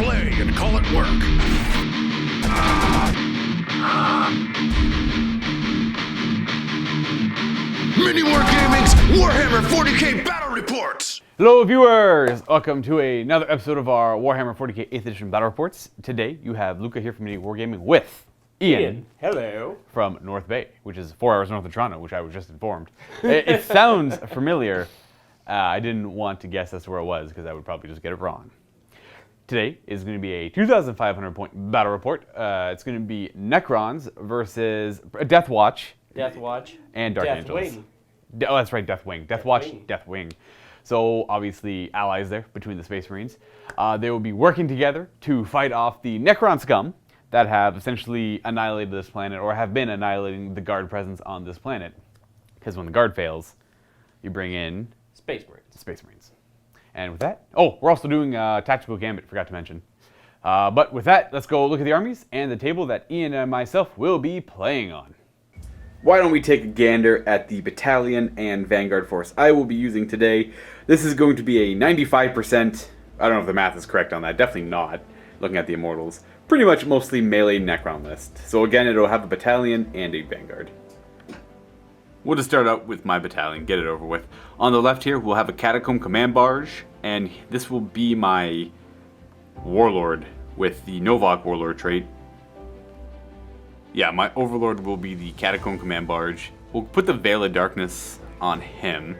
play and call it work. MiniWarGaming's Warhammer 40k Battle Reports! Hello viewers! Welcome to another episode of our Warhammer 40k 8th Edition Battle Reports. Today you have Luka here from MiniWarGaming with Ian. Hello. From North Bay, which is 4 hours north of Toronto, which I was just informed. It sounds familiar. I didn't want to guess as to where it was because I would probably just get it wrong. Today is going to be a 2,500 point battle report. It's going to be Necrons versus Deathwatch. Deathwatch. And Dark Angels. Deathwing. Oh, that's right, Deathwing. Deathwatch, Deathwing. So obviously allies there between the Space Marines. They will be working together to fight off the Necron scum that have essentially annihilated this planet or have been annihilating the Guard presence on this planet. Because when the Guard fails, you bring in Space Marines. Space Marines. And with that, oh, we're also doing Tactical Gambit, forgot to mention. But with that, let's go look at the armies and the table that Ian and myself will be playing on. Why don't we take a gander at the battalion and vanguard force I will be using today. This is going to be a 95%, I don't know if the math is correct on that, definitely not, looking at the Immortals. Pretty much mostly melee Necron list. So again, it'll have a battalion and a vanguard. We'll just start out with my battalion, get it over with. On the left here, we'll have a Catacomb Command Barge, and this will be my Warlord with the Novokh Warlord trait. Yeah, my Overlord will be the Catacomb Command Barge. We'll put the Veil of Darkness on him.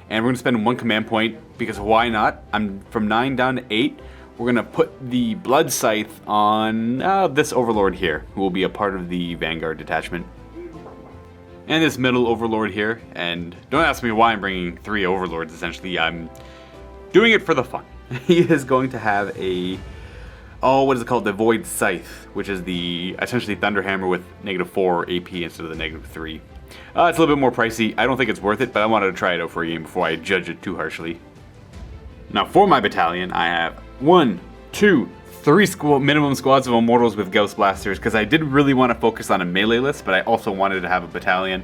And we're going to spend 1 command point, because why not? I'm from 9 down to 8. We're going to put the Blood Scythe on this Overlord here, who will be a part of the Vanguard detachment. And this middle Overlord here, and don't ask me why I'm bringing 3 Overlords, essentially. I'm doing it for the fun. He is going to have a, what is it called? The Void Scythe, which is the essentially Thunderhammer with -4 AP instead of the -3. It's a little bit more pricey. I don't think it's worth it, but I wanted to try it out for a game before I judge it too harshly. Now for my battalion, I have 1, 2, 3 minimum squads of Immortals with Gauss Blasters, because I did really want to focus on a melee list, but I also wanted to have a battalion.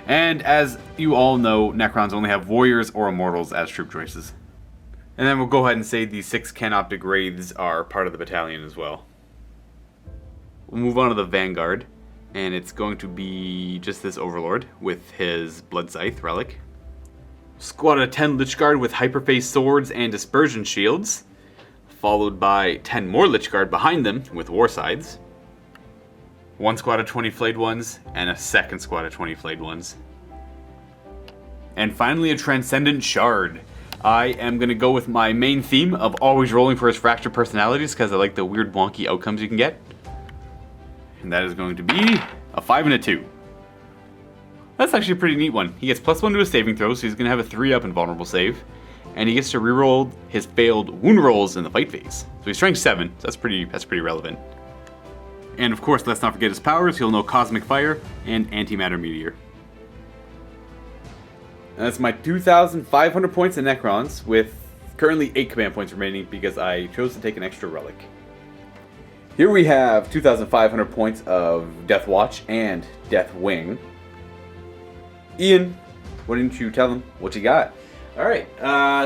And as you all know, Necrons only have Warriors or Immortals as troop choices. And then we'll go ahead and say the 6 Canoptic Wraiths are part of the battalion as well. We'll move on to the Vanguard, and it's going to be just this Overlord with his Blood Scythe relic. Squad of 10 Lich Guard with Hyperface Swords and Dispersion Shields, followed by 10 more Lich Guard behind them with War Scythes. 1 squad of 20 Flayed Ones, and a second squad of 20 Flayed Ones. And finally a Transcendent Shard. I am going to go with my main theme of always rolling for his fractured personalities, because I like the weird wonky outcomes you can get. And that is going to be a 5 and a 2. That's actually a pretty neat one. He gets +1 to his saving throws, so he's going to have a 3 up in vulnerable save. And he gets to reroll his failed wound rolls in the fight phase. So he's strength 7, so that's pretty relevant. And of course, let's not forget his powers. He'll know Cosmic Fire and Antimatter Meteor. And that's my 2,500 points in Necrons, with currently 8 command points remaining because I chose to take an extra relic. Here we have 2,500 points of Deathwatch and Deathwing. Ian, why didn't you tell them what you got? Alright,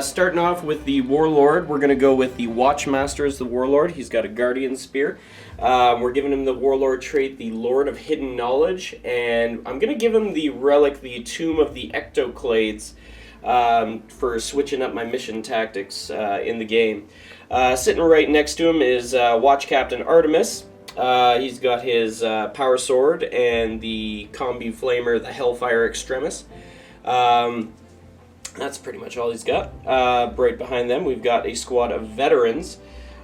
starting off with the Warlord, we're going to go with the Watchmaster as the Warlord. He's got a Guardian Spear. We're giving him the Warlord trait, the Lord of Hidden Knowledge, and I'm going to give him the relic, the Tomb of the Ectoclades, for switching up my mission tactics in the game. Sitting right next to him is Watch Captain Artemis. He's got his Power Sword and the Combi Flamer, the Hellfire Extremis. That's pretty much all he's got. Right behind them, we've got a squad of veterans.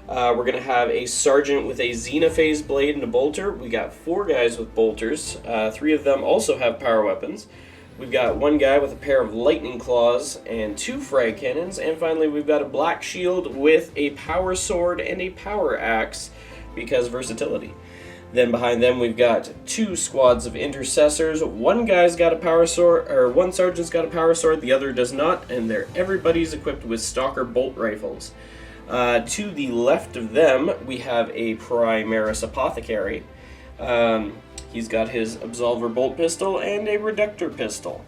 We're going to have a sergeant with a Xenophase blade and a bolter. We got 4 guys with bolters. 3 of them also have power weapons. We've got 1 guy with a pair of lightning claws and 2 frag cannons. And finally, we've got a black shield with a power sword and a power axe, because versatility. Then behind them we've got 2 squads of intercessors. 1 guy's got a power sword, or 1 sergeant's got a power sword, the other does not, and everybody's equipped with stalker bolt rifles. To the left of them we have a Primaris Apothecary. He's got his Absolver bolt pistol and a Reductor pistol.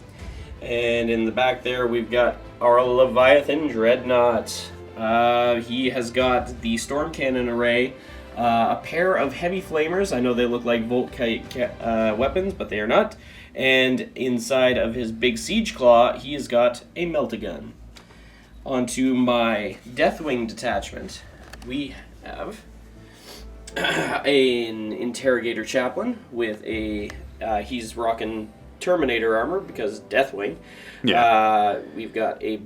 And in the back there we've got our Leviathan Dreadnought. He has got the storm cannon array, a pair of heavy flamers. I know they look like Volt weapons, but they are not. And inside of his big siege claw, he has got a melt-a-gun. Onto my Deathwing detachment, we have an interrogator chaplain with a he's rocking Terminator armor because Deathwing. Yeah. We've got a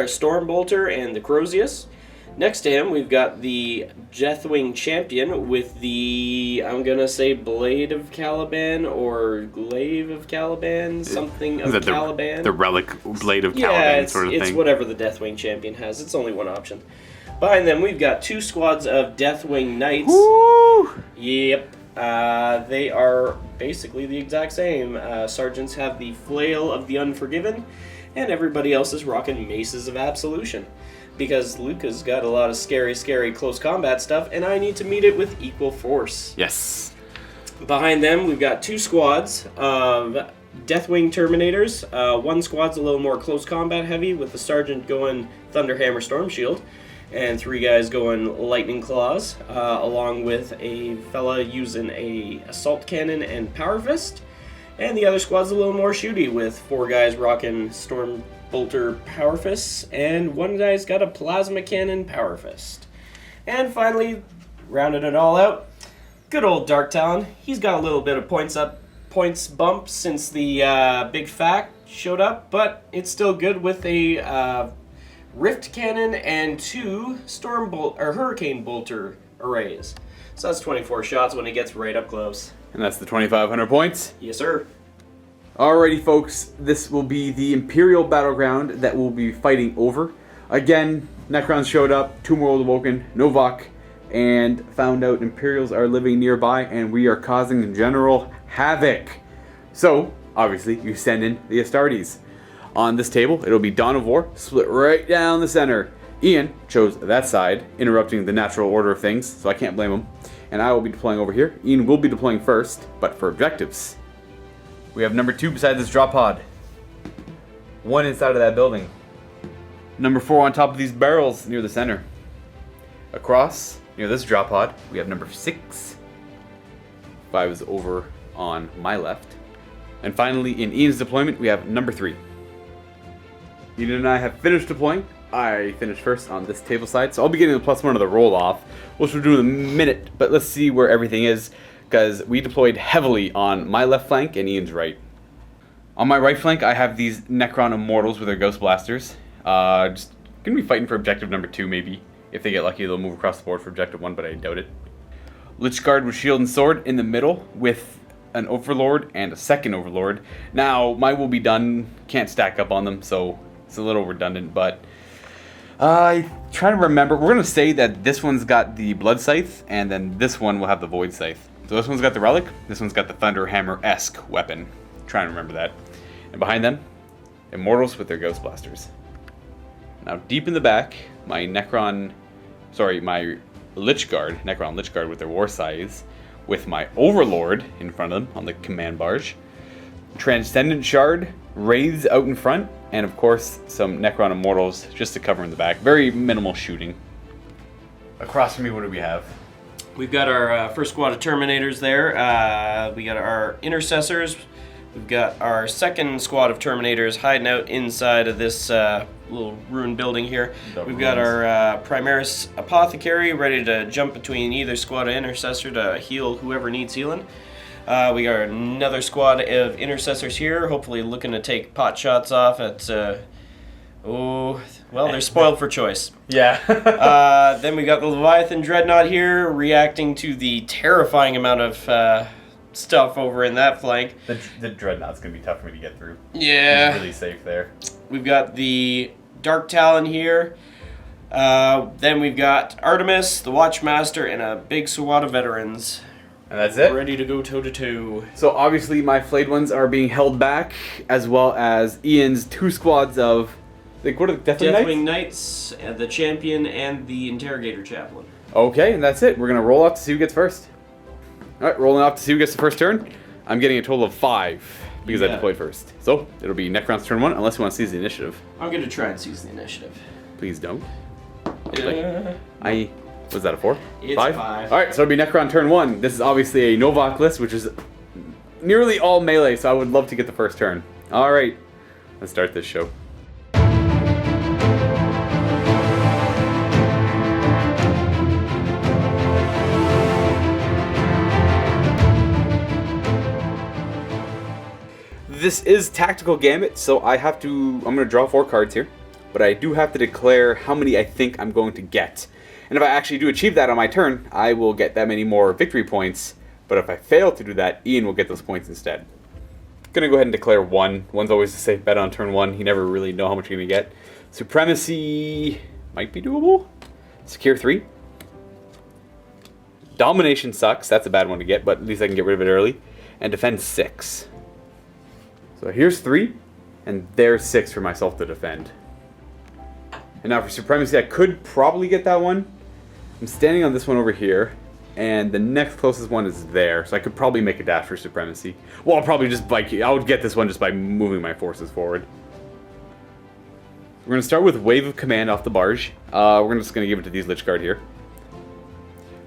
storm bolter and the Crozius. Next to him, we've got the Deathwing champion with the, I'm gonna say, Blade of Caliban or Glaive of Caliban, something of Caliban. The relic Blade of Caliban sort of thing. It's whatever the Deathwing champion has. It's only one option. Behind them, we've got 2 squads of Deathwing Knights. Woo! Yep. They are basically the exact same. Sergeants have the Flail of the Unforgiven, and everybody else is rocking Maces of Absolution. Because Luka's got a lot of scary close combat stuff, and I need to meet it with equal force. Yes. Behind them, we've got 2 squads of Deathwing Terminators. One squad's a little more close combat heavy, with the Sergeant going Thunderhammer Storm Shield, and 3 guys going Lightning Claws, along with a fella using a Assault Cannon and Power Fist. And the other squad's a little more shooty, with 4 guys rocking Storm Bolter Power Fists, and 1 guy's got a Plasma Cannon Power Fist. And finally, rounding it all out, good old Dark Talon. He's got a little bit of points bump since the Big Fact showed up, but it's still good with a Rift Cannon and 2 Hurricane Bolter arrays. So that's 24 shots when he gets right up close. And that's the 2,500 points. Yes, sir. Alrighty, folks, this will be the Imperial battleground that we'll be fighting over. Again, Necrons showed up, 2 more awoken, Novokh, and found out Imperials are living nearby and we are causing general havoc. So, obviously, you send in the Astartes. On this table, it'll be Dawn of War, split right down the center. Ian chose that side, interrupting the natural order of things, so I can't blame him. And I will be deploying over here. Ian will be deploying first, but for objectives. We have number 2 beside this drop pod. 1 inside of that building. Number 4 on top of these barrels near the center. Across, near this drop pod, we have number 6. 5 is over on my left. And finally, in Ian's deployment, we have number 3. Ian and I have finished deploying. I finished first on this table side, so I'll be getting the +1 of the roll-off, which we'll do in a minute, but let's see where everything is, because we deployed heavily on my left flank and Ian's right. On my right flank, I have these Necron Immortals with their Ghost Blasters. Just gonna be fighting for objective number 2, maybe. If they get lucky, they'll move across the board for objective 1, but I doubt it. Lich Guard with Shield and Sword in the middle with an Overlord and a second Overlord. Now, mine will be done, can't stack up on them, so it's a little redundant, but I try to remember. We're going to say that this one's got the Blood Scythe, and then this one will have the Void Scythe. So this one's got the Relic, this one's got the Thunder Hammer-esque weapon. Try and remember that. And behind them, Immortals with their Ghost Blasters. Now deep in the back, my Necron Lich Guard with their War Scythes, with my Overlord in front of them on the command barge. Transcendent Shard, Wraiths out in front, and of course some Necron Immortals just to cover in the back. Very minimal shooting. Across from me, what do we have? We've got our first squad of Terminators there. We got our Intercessors. We've got our second squad of Terminators hiding out inside of this little ruined building here. We've got our Primaris Apothecary ready to jump between either squad of Intercessor to heal whoever needs healing. We got another squad of Intercessors here, hopefully looking to take pot shots off at, they're spoiled for choice. Yeah. Then we got the Leviathan Dreadnought here, reacting to the terrifying amount of stuff over in that flank. The Dreadnought's going to be tough for me to get through. Yeah. He's really safe there. We've got the Dark Talon here. Then we've got Artemis, the Watchmaster, and a big squad of veterans. And that's it? Ready to go toe-to-toe. So obviously my flayed ones are being held back, as well as Ian's 2 squads of, what are the Deathwing Knights, the Champion, and the Interrogator Chaplain. Okay, and that's it. We're going to roll off to see who gets first. Alright, rolling off to see who gets the first turn. I'm getting a total of 5, because I deployed first. So, it'll be Necron's turn 1, unless you want to seize the initiative. I'm going to try and seize the initiative. Please don't. Was that a 4? It's 5? 5. Alright, so it'll be Necron turn 1. This is obviously a Novokh list, which is nearly all melee, so I would love to get the first turn. Alright, let's start this show. This is Tactical Gambit, so I'm going to draw 4 cards here, but I do have to declare how many I think I'm going to get. And if I actually do achieve that on my turn, I will get that many more victory points, but if I fail to do that, Ian will get those points instead. I'm going to go ahead and declare 1. 1's always a safe bet on turn 1. You never really know how much you're going to get. Supremacy might be doable. Secure 3. Domination sucks. That's a bad one to get, but at least I can get rid of it early. And defend 6. So here's 3, and there's 6 for myself to defend. And now for Supremacy, I could probably get that one. I'm standing on this one over here, and the next closest one is there, so I could probably make a dash for Supremacy. Well, I'll probably just I would get this one just by moving my forces forward. We're going to start with Wave of Command off the barge. We're just going to give it to these Lich Guard here.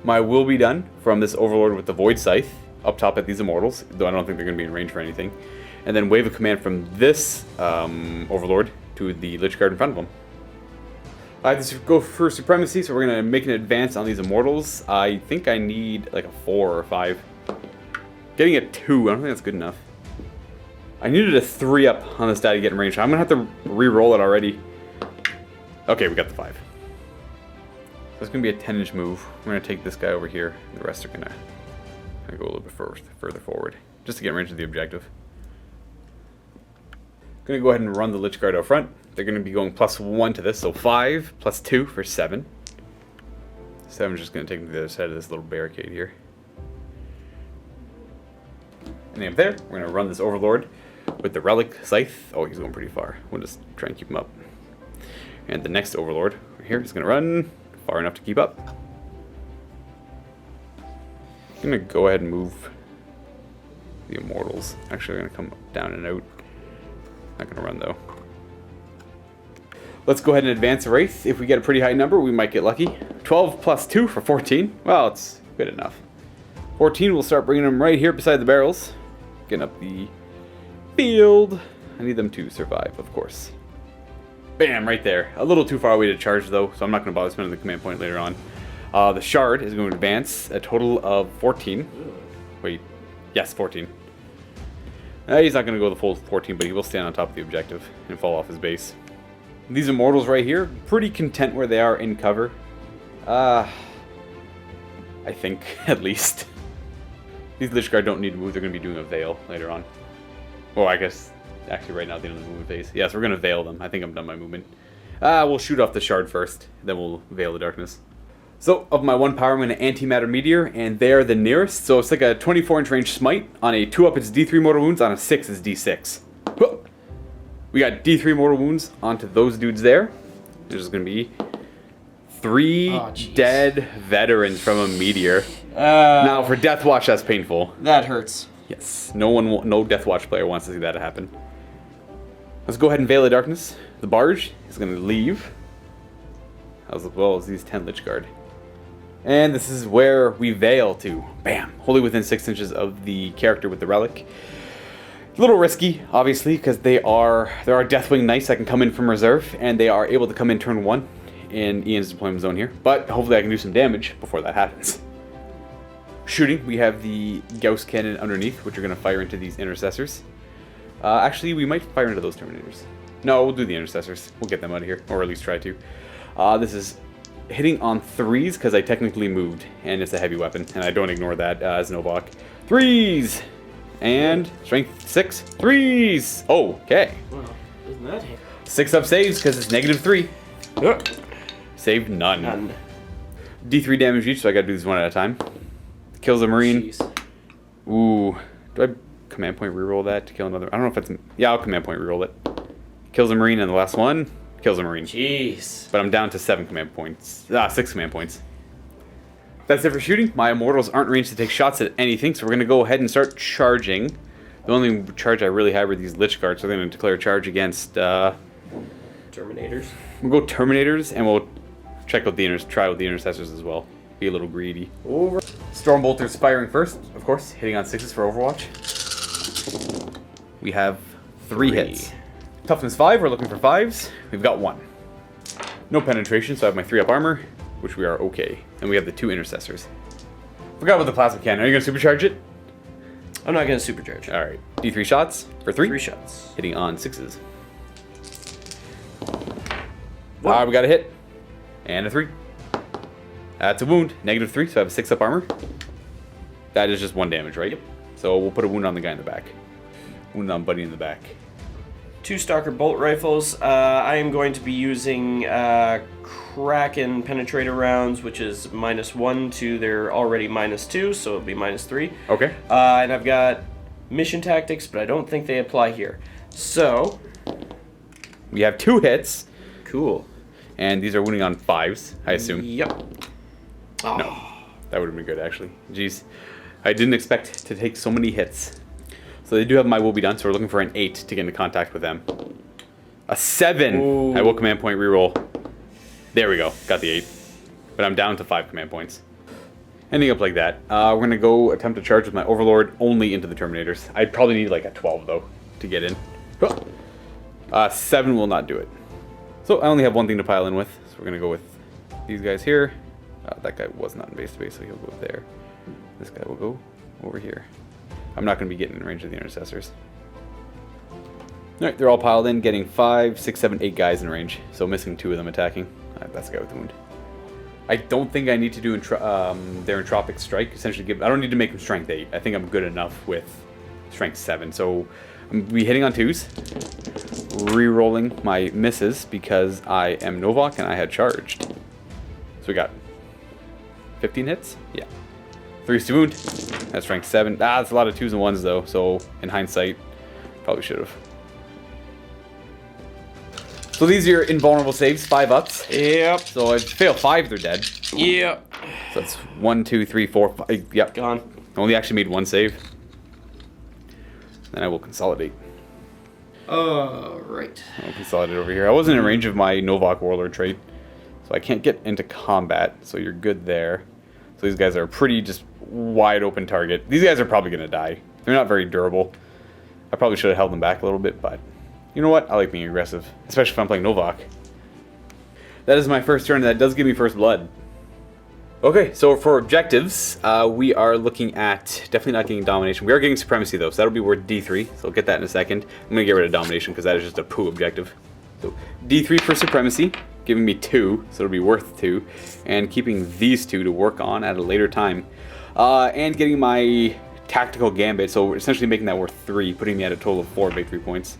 My will be done from this Overlord with the Void Scythe up top at these Immortals, though I don't think they're going to be in range for anything. And then Wave of Command from this Overlord to the Lich Guard in front of him. I have to go for Supremacy, so we're going to make an advance on these Immortals. I think I need like a 4 or 5. Getting a 2, I don't think that's good enough. I needed a 3 up on this die to get in range, so I'm going to have to re-roll it already. Okay, we got the 5. So it's going to be a 10-inch move. We're going to take this guy over here. The rest are going to go a little bit further forward, just to get in range of the objective. Going to go ahead and run the Lich Guard out front. They're going to be going +1 to this, so 5 + 2 for 7. 7 is just going to take them to the other side of this little barricade here. And then up there, we're going to run this Overlord with the Relic Scythe. Oh, he's going pretty far. We'll just try and keep him up. And the next Overlord right here is going to run far enough to keep up. I'm going to go ahead and move the Immortals. Actually, they're going to come down and out. Not going to run, though. Let's go ahead and advance a Wraith. If we get a pretty high number, we might get lucky. 12 + 2 for 14. Well, it's good enough. 14, we'll start bringing them right here beside the barrels. Getting up the field. I need them to survive, of course. Bam, right there. A little too far away to charge, though, so I'm not going to bother spending the command point later on. The Shard is going to advance a total of 14. Wait, yes, 14. He's not going to go the full 14, but he will stand on top of the objective and fall off his base. These Immortals right here, pretty content where they are in cover. I think, at least. These Lich Guard don't need to move, they're going to be doing a Veil later on. Well, I guess, actually right now at the end of the movement phase. Yes, we're going to Veil them. I think I'm done my movement. We'll shoot off the Shard first, then we'll Veil the Darkness. So, of my 1 power, I'm going to Antimatter Meteor, and they're the nearest. So it's like a 24-inch range smite. On a 2-up, it's D3 mortal wounds. On a 6, it's D6. Whoa. We got D3 mortal wounds onto those dudes there. There's going to be 3 dead veterans from a meteor. Now, for Deathwatch, that's painful. That hurts. Yes. No Deathwatch player wants to see that happen. Let's go ahead and Veil the Darkness. The barge is going to leave, as well as these 10 Lich Guard. And this is where we Veil to. Bam! Wholly within 6 inches of the character with the relic. A little risky, obviously, because there are Deathwing Knights that can come in from reserve, and they are able to come in turn 1 in Ian's deployment zone here. But hopefully I can do some damage before that happens. Shooting, we have the Gauss Cannon underneath, which are going to fire into these Intercessors. Actually, we might fire into those Terminators. No, we'll do the Intercessors. We'll get them out of here, or at least try to. This is hitting on 3s because I technically moved, and it's a heavy weapon, and I don't ignore that as Novokh. 3s! And strength 6. 3s! Oh, okay. Wow, isn't that hit? 6-up saves because it's -3. Saved none. D3 damage each, so I gotta do this one at a time. Kills a Marine. Jeez. Ooh. Do I command point reroll that to kill another? I don't know if it's... Yeah, I'll command point reroll it. Kills a Marine, and the last one kills a Marine. Jeez. But I'm down to 7 command points. 6 command points. That's it for shooting. My Immortals aren't ranged to take shots at anything, so we're going to go ahead and start charging. The only charge I really have are these Lich Guards, so I'm going to declare a charge against... Terminators. We'll go Terminators, and we'll Check out try with the intercessors as well. Be a little greedy. Over. Stormbolters firing first, of course, hitting on 6s for Overwatch. We have 3 hits. Toughness 5, we're looking for 5s. We've got 1. No penetration, so I have my 3-up armor, which we are okay. And we have the 2 intercessors. Forgot about the plasma cannon. Are you going to supercharge it? I'm not going to supercharge. Alright. D3 shots for 3. 3 shots. Hitting on 6s. We got a hit. And a 3. That's a wound. -3, so I have a 6-up armor. That is just 1 damage, right? Yep. So we'll put a wound on the guy in the back. Wound on Buddy in the back. 2 Stalker bolt rifles. I am going to be using Kraken penetrator rounds, which is -1 to their already -2, so it'll be -3. Okay. And I've got mission tactics, but I don't think they apply here. So We have 2 hits. cool. And these are wounding on 5s, I assume. Yep. Oh. No. That would have been good, actually. Jeez. I didn't expect to take so many hits. So they do have my will be done, so we're looking for an 8 to get into contact with them. A 7! Ooh. I will command point reroll. There we go. Got the 8. But I'm down to 5 command points. Ending up like that. We're going to go attempt to charge with my Overlord only into the Terminators. I'd probably need like a 12, though, to get in. 7 will not do it. So I only have 1 thing to pile in with. So we're going to go with these guys here. That guy was not in base to base, so he'll go there. This guy will go over here. I'm not going to be getting in range of the intercessors. Alright, they're all piled in, getting 5, 6, 7, 8 guys in range. So missing 2 of them attacking. That's the guy with the wound. I don't think I need to do their entropic strike. Essentially, I don't need to make them strength 8. I think I'm good enough with strength 7. So I'm going to be hitting on 2s. Re-rolling my misses because I am Novokh and I had charged. So we got 15 hits? Yeah. 3's to wound. That's strength 7. That's a lot of 2s and 1s though, so in hindsight, probably should have. So these are your invulnerable saves, 5 ups. Yep. So if you fail 5, they're dead. Yep. So that's 1, 2, 3, 4, 5. Yep. Gone. Only actually made 1 save. Then I will consolidate. Right. I'll consolidate over here. I wasn't in range of my Novokh Warlord trait, so I can't get into combat, so you're good there. So these guys are pretty just wide open target. These guys are probably going to die. They're not very durable. I probably should have held them back a little bit, but you know what? I like being aggressive, especially if I'm playing Novokh. That is my first turn. That does give me first blood. Okay, so for objectives, we are looking at definitely not getting domination. We are getting supremacy though, so that'll be worth D3. So I'll get that in a second. I'm going to get rid of domination because that is just a poo objective. So D3 for supremacy, giving me 2, so it'll be worth 2. And keeping these 2 to work on at a later time. And getting my Tactical Gambit, so we're essentially making that worth 3, putting me at a total of 4 victory points.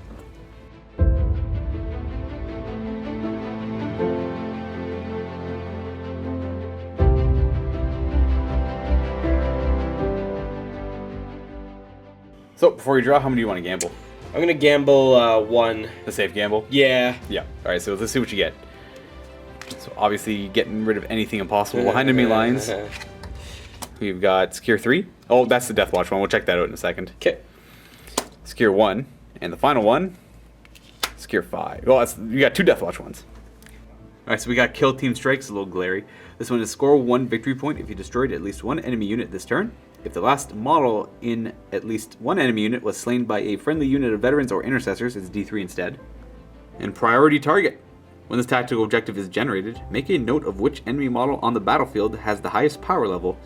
So, before you draw, how many do you want to gamble? I'm going to gamble 1. The safe gamble? Yeah. Yeah. Alright, so let's see what you get. So, obviously, getting rid of anything impossible. Behind enemy lines, we've got Secure 3. Oh, that's the Deathwatch one. We'll check that out in a second. Okay. Secure 1. And the final one, Secure 5. Well, we got 2 Deathwatch ones. Alright, so we got Kill Team Strikes, a little glary. This one is score 1 victory point if you destroyed at least 1 enemy unit this turn. If the last model in at least 1 enemy unit was slain by a friendly unit of veterans or intercessors, it's D3 instead. And priority target. When this tactical objective is generated, make a note of which enemy model on the battlefield has the highest power level.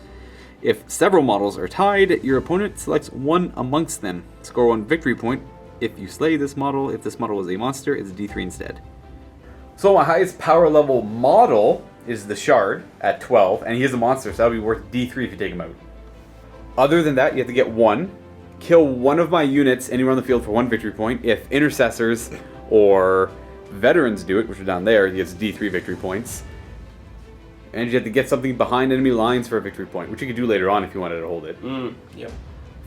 If several models are tied, your opponent selects one amongst them. Score 1 victory point. If you slay this model, if this model is a monster, it's D3 instead. So my highest power level model is the Shard at 12, and he is a monster, so that'll be worth D3 if you take him out. Other than that, you have to get 1. Kill one of my units anywhere on the field for 1 victory point. If intercessors or veterans do it, which are down there, he gets D3 victory points. And you have to get something behind enemy lines for a victory point, which you could do later on if you wanted to hold it. Yep.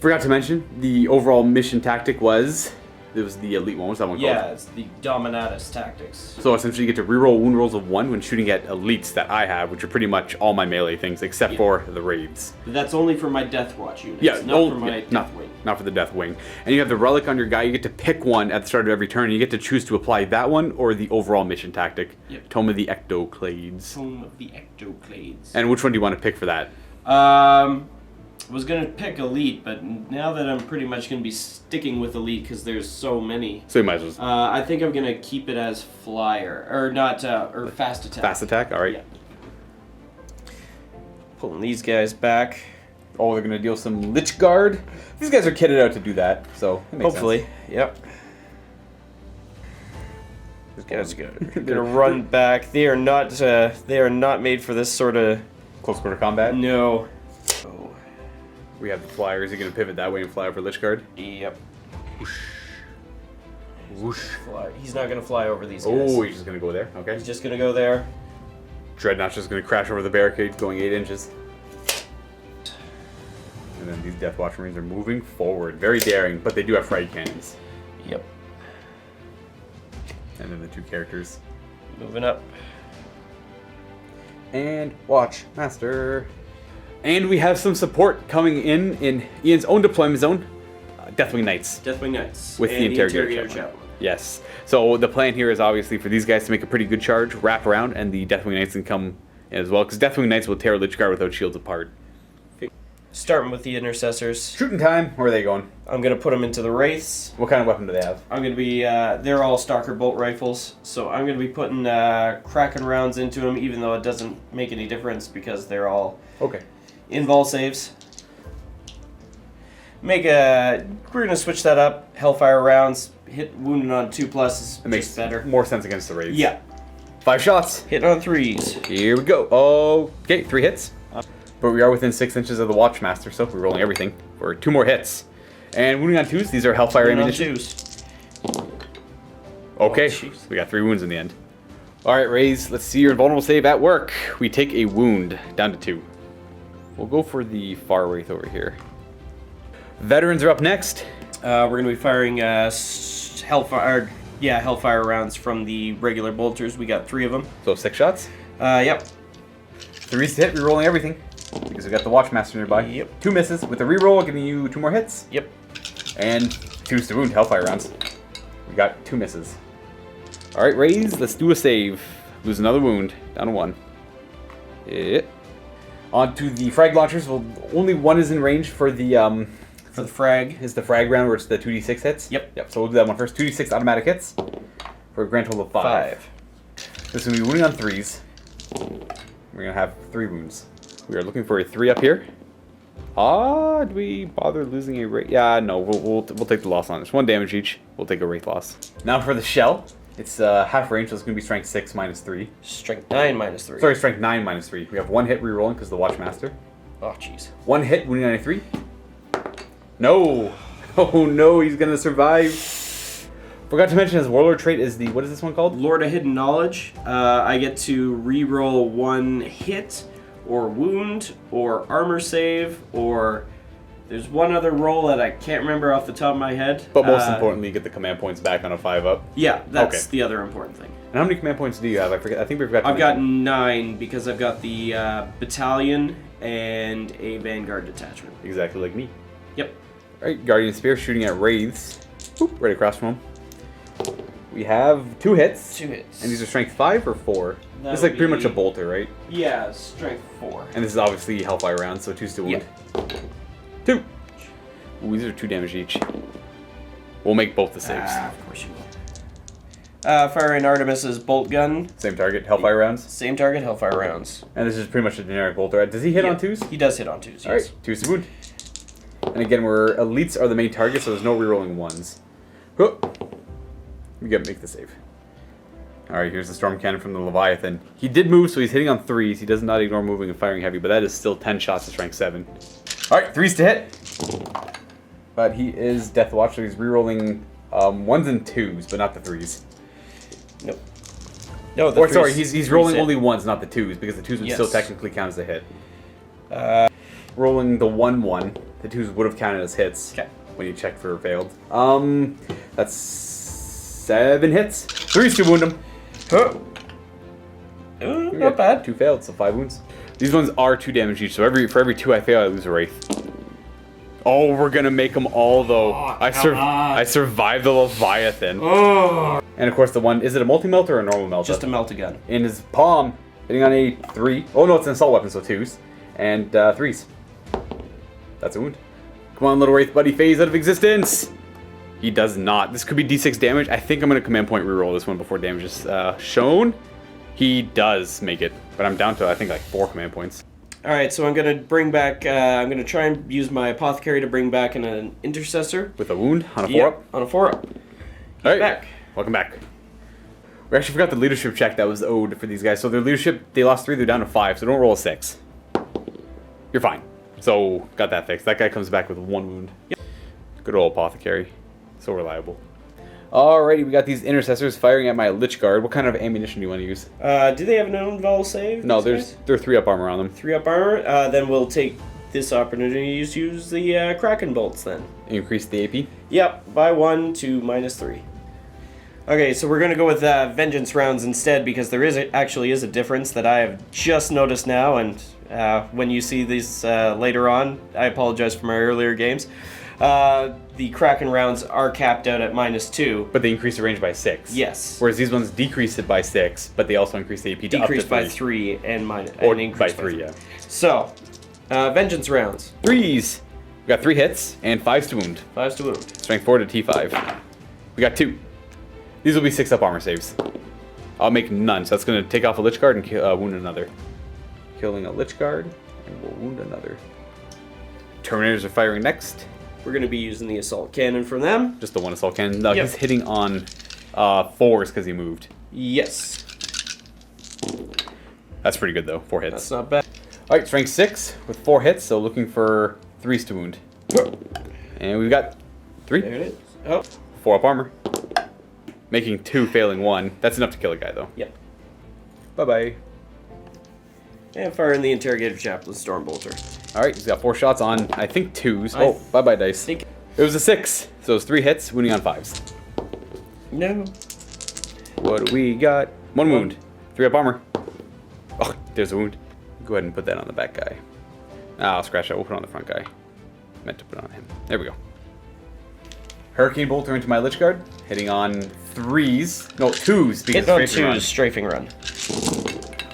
Forgot to mention, the overall mission tactic was It was the elite one. What's that one Yeah, called? it's the Dominatus tactics. So essentially you get to reroll wound rolls of 1 when shooting at elites that I have, which are pretty much all my melee things except for the raids. But that's only for my Deathwatch units, Yeah, not for my Deathwing. Not for the Deathwing. And you have the relic on your guy. You get to pick one at the start of every turn. And you get to choose to apply that one or the overall mission tactic. Yep. Tome of the Ectoclades. Tome of the Ectoclades. And which one do you want to pick for that? I was gonna pick Elite, but now that I'm pretty much gonna be sticking with Elite because there's so many. So you might as well. I think I'm gonna keep it as Flyer, or not, or Fast Attack. Fast attack? Alright. Yeah. Pulling these guys back. Oh, they're going to deal some Lich Guard. These guys are kitted out to do that, so it makes Hopefully, sense. yep. These guys are gonna run back. They are not made for this sort of Close quarter combat. no. Oh. We have the flyers. You're going to pivot that way and fly over Lich Guard. Yep. Whoosh. Fly. He's not gonna fly over these guys. Oh, he's just going to go there. Okay. He's just gonna go there. Dreadnought's just going to crash over the barricade, going 8 inches. And then these Deathwatch Marines are moving forward. Very daring, but they do have frag cannons. Yep. And then the 2 characters. Moving up. And Watch Master. And we have some support coming in Ian's own deployment zone. Deathwing Knights. Deathwing Knights. With and the Interrogator Chaplain. Chaplain. Yes. So the plan here is obviously for these guys to make a pretty good charge, wrap around, and the Deathwing Knights can come in as well. Because Deathwing Knights will tear Lich Guard without shields apart. Starting with the Intercessors. Shooting time. Where are they going? I'm gonna put them into the Wraiths. What kind of weapon do they have? I'm gonna be, they're all Stalker bolt rifles, so I'm gonna be putting Kraken rounds into them, even though it doesn't make any difference because they're all Okay. invul saves. We're gonna switch that up. Hellfire rounds, hit wounded on 2+ is It makes just better. more sense against the raids. Yeah, 5 shots. hit on 3s. Here we go. Okay, 3 hits. But we are within 6 inches of the Watchmaster, so we're rolling everything for 2 more hits. And wounding on 2s, these are Hellfire Hit on ammunition. 2s. Okay, Oh, jeez. we got 3 wounds in the end. Alright, Raze, let's see your invulnerable save at work. We take a wound, down to 2. We'll go for the Far Wraith over here. Veterans are up next. We're gonna be firing Hellfire rounds from the regular bolters. We got 3 of them. So 6 shots. Yep. 3's to hit, rerolling everything. Because we got the Watchmaster nearby. Yep. 2 misses. With the reroll, giving you 2 more hits. Yep. And 2's to wound, Hellfire rounds. We got 2 misses. Alright, Raze, let's do a save. Lose another wound, down to 1. Yeah. On to the frag launchers. Well, only 1 is in range for the For the frag. is the frag round where it's the 2d6 hits. Yep. So we'll do that one first. 2d6 automatic hits for a grand total of 5. This is going to be wounding on 3s. We're going to have 3 wounds. We are looking for a 3 up here. Do we bother losing a Wraith? Yeah, no, we'll take the loss on this. 1 damage each. We'll take a Wraith loss. Now for the shell. It's half range, so it's going to be strength 6 minus 3. Strength 9 minus 3. Sorry, strength 9 minus 3. We have 1 hit rerolling because the Watchmaster. Oh, jeez. 1 hit, wounding on a 3. No! Oh no, he's going to survive. Forgot to mention his Warlord trait is the, what is this one called? Lord of Hidden Knowledge. I get to reroll 1 hit, or wound, or armor save, or there's one other roll that I can't remember off the top of my head. But most importantly, you get the command points back on a 5-up. Yeah, that's Okay. the other important thing. And how many command points do you have? I forget. I think we forgot to I've got mention. 9 because I've got the battalion and a Vanguard detachment. Exactly like me. Yep. Alright, Guardian Spear shooting at Wraiths. Boop, right across from him. We have 2 hits. 2 hits. And these are strength 5 or 4? That It's like would pretty much a be- bolter, right? Yeah, strength 4. And this is obviously Hellfire rounds, so 2's to wound. 2! Ooh, these are 2 damage each. We'll make both the saves. Of course you will. Firing Artemis's bolt gun. Same target, Hellfire rounds. Same target, Hellfire rounds. And this is pretty much a generic bolter. Does he hit on 2s? He does hit on 2s, yes. Alright, 2's to wound. And again, elites are the main target, so there's no rerolling 1s. Huh. We gotta make the save. Alright, here's the Storm Cannon from the Leviathan. He did move, so he's hitting on 3s. He does not ignore moving and firing heavy, but that is still 10 shots to strength 7. Alright, 3's to hit. But he is Deathwatch, so he's rerolling 1s and 2s, but not the 3s. Nope. No, the Or sorry, 3s he's rolling hit. only 1s, not the 2s, because the 2s would Yes. still technically count as a hit. Rolling the 1-1, the 2s would have counted as hits. Okay. when you check for failed. That's 7 hits. 3s to wound him. Oh. Not bad. 2 failed, so 5 wounds. These ones are 2 damage each, so for every 2 I fail, I lose a Wraith. Oh, we're gonna make them all though. I survived the Leviathan. Oh. And of course the one, is it a multi-melt or a normal melt? Just a melt-a-gun. In his palm, hitting on a 3. Oh no, it's an assault weapon, so 2s. And 3s. That's a wound. Come on, little Wraith buddy, phase out of existence. He does not. This could be d6 damage. I think I'm gonna command point reroll this one before damage is shown. He does make it, but I'm down to I think like 4 command points. All right, so I'm gonna bring back. I'm gonna try and use my apothecary to bring back an intercessor With a wound on a 4-up? on a 4-up. All right, back. Welcome back. We actually forgot the leadership check that was owed for these guys. So their leadership, they lost 3, they're down to 5, so don't roll a 6. You're fine. So, got that fixed. That guy comes back with 1 wound. Yep. Good old apothecary. So reliable. Alrighty, we got these intercessors firing at my Lich Guard. What kind of ammunition do you want to use? Do they have an invul save? No, these they're 3-up armor on them. 3-up armor. Then we'll take this opportunity to use the Kraken bolts then. Increase the AP. Yep, by 1 to -3. Okay, so we're gonna go with vengeance rounds instead because there actually is a difference that I have just noticed now, and when you see these later on, I apologize for my earlier games. The Kraken rounds are capped out at -2. But they increase the range by 6. Yes. Whereas these ones decrease it by 6, but they also increase the AP to Decreased up to 3. by 3 and minus. Or and increased by 3, yeah. So, vengeance rounds. 3s! We got 3 hits and 5s to wound. 5s to wound. Strength 4 to T5. We got 2. These will be 6-up armor saves. I'll make none, so that's going to take off a Lich Guard and wound another. Killing a Lich Guard, and we'll wound another. Terminators are firing next. We're going to be using the assault cannon from them. Just the one assault cannon. No, Yep. he's hitting on 4s because he moved. Yes. That's pretty good though, 4 hits. That's not bad. Alright, strength 6 with 4 hits, so looking for 3s to wound. And we've got 3. There it is. Oh. 4-up armor. Making 2, failing 1. That's enough to kill a guy though. Yep. Bye-bye. And firing the interrogative chaplain Stormbolter. Alright, he's got 4 shots on, I think 2s. I Oh, bye-bye dice. think- It was a 6, so it's 3 hits, wounding on 5s. No. What do we got? 1 wound. 3-up armor. Oh, there's a wound. Go ahead and put that on the back guy. I'll scratch that. We'll put it on the front guy. Meant to put it on him. There we go. Hurricane Bolter into my Lich Guard. Hitting on 3s. No, 2s. Because Hit on strafing 2 run. is strafing run.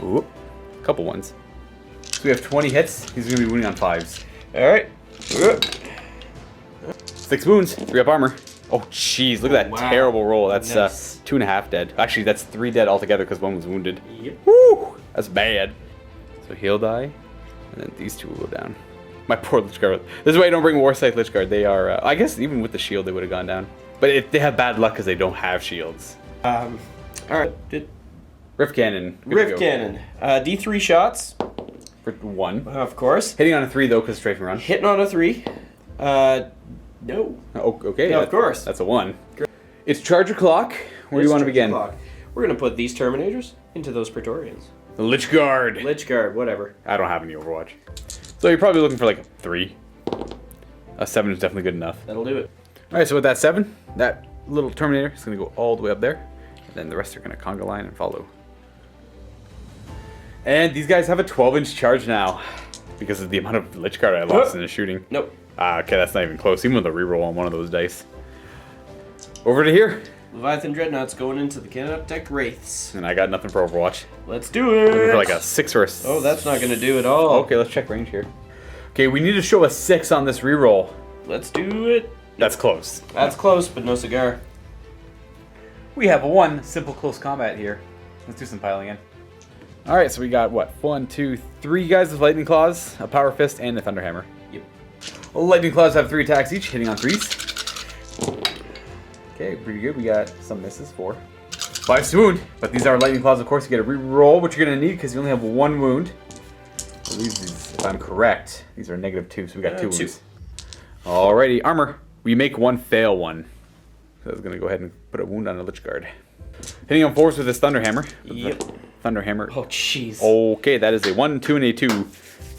Oop. Couple ones. So we have 20 hits. He's going to be wounding on 5s. Alright. 6 wounds. 3-up armor. Oh, jeez. Look at that Wow. terrible roll. That's Nice. 2.5 dead. Actually, that's 3 dead altogether because 1 was wounded. Yep. Woo! That's bad. So he'll die, and then these 2 will go down. My poor Lich Guard. This is why I don't bring Warsight Lich Guard. They are, I guess even with the shield they would have gone down. But they have bad luck because they don't have shields. Alright. Rift Cannon. Good to Rift go. Cannon. D3 shots. For 1. Of course. Hitting on a 3 though because strafing run. Hitting on a 3. No. Oh, okay. Yeah, of course. That's a 1. It's Charger Clock. Where do you want to begin? Clock. We're going to put these Terminators into those Praetorians. The Lich Guard. Lich Guard, whatever. I don't have any Overwatch. So you're probably looking for like a 3. A 7 is definitely good enough. That'll do it. Alright, so with that 7, that little Terminator is going to go all the way up there. And then the rest are going to conga line and follow. And these guys have a 12-inch charge now. Because of the amount of Lich Guard I lost in the shooting. Nope. Okay, that's not even close. Even with a reroll on one of those dice. Over to here. Leviathan Dreadnoughts going into the Canoptech Wraiths. And I got nothing for Overwatch. Let's do it. Looking for like a 6 or a... Oh, that's not going to do at all. Okay, let's check range here. Okay, we need to show a 6 on this reroll. Let's do it. That's close. That's close, but no cigar. We have 1 simple close combat here. Let's do some piling in. Alright, so we got what? 1, 2, 3 guys with Lightning Claws, a Power Fist, and a Thunder Hammer. Yep. Well, Lightning Claws have 3 attacks each, hitting on 3s. Okay, pretty good. We got some misses, 4. 5 to wound, but these are Lightning Claws, of course. You get a reroll, which you're going to need because you only have 1 wound. I believe these, if I'm correct, these are -2, so we got 2 2. wounds. Alrighty, armor. We make 1 fail 1. So I was going to go ahead and put a wound on a Lich Guard. Hitting on 4s with this Thunder Hammer. Yep. Thunder Hammer. Oh, jeez. Okay, that is a 1, 2, and a 2.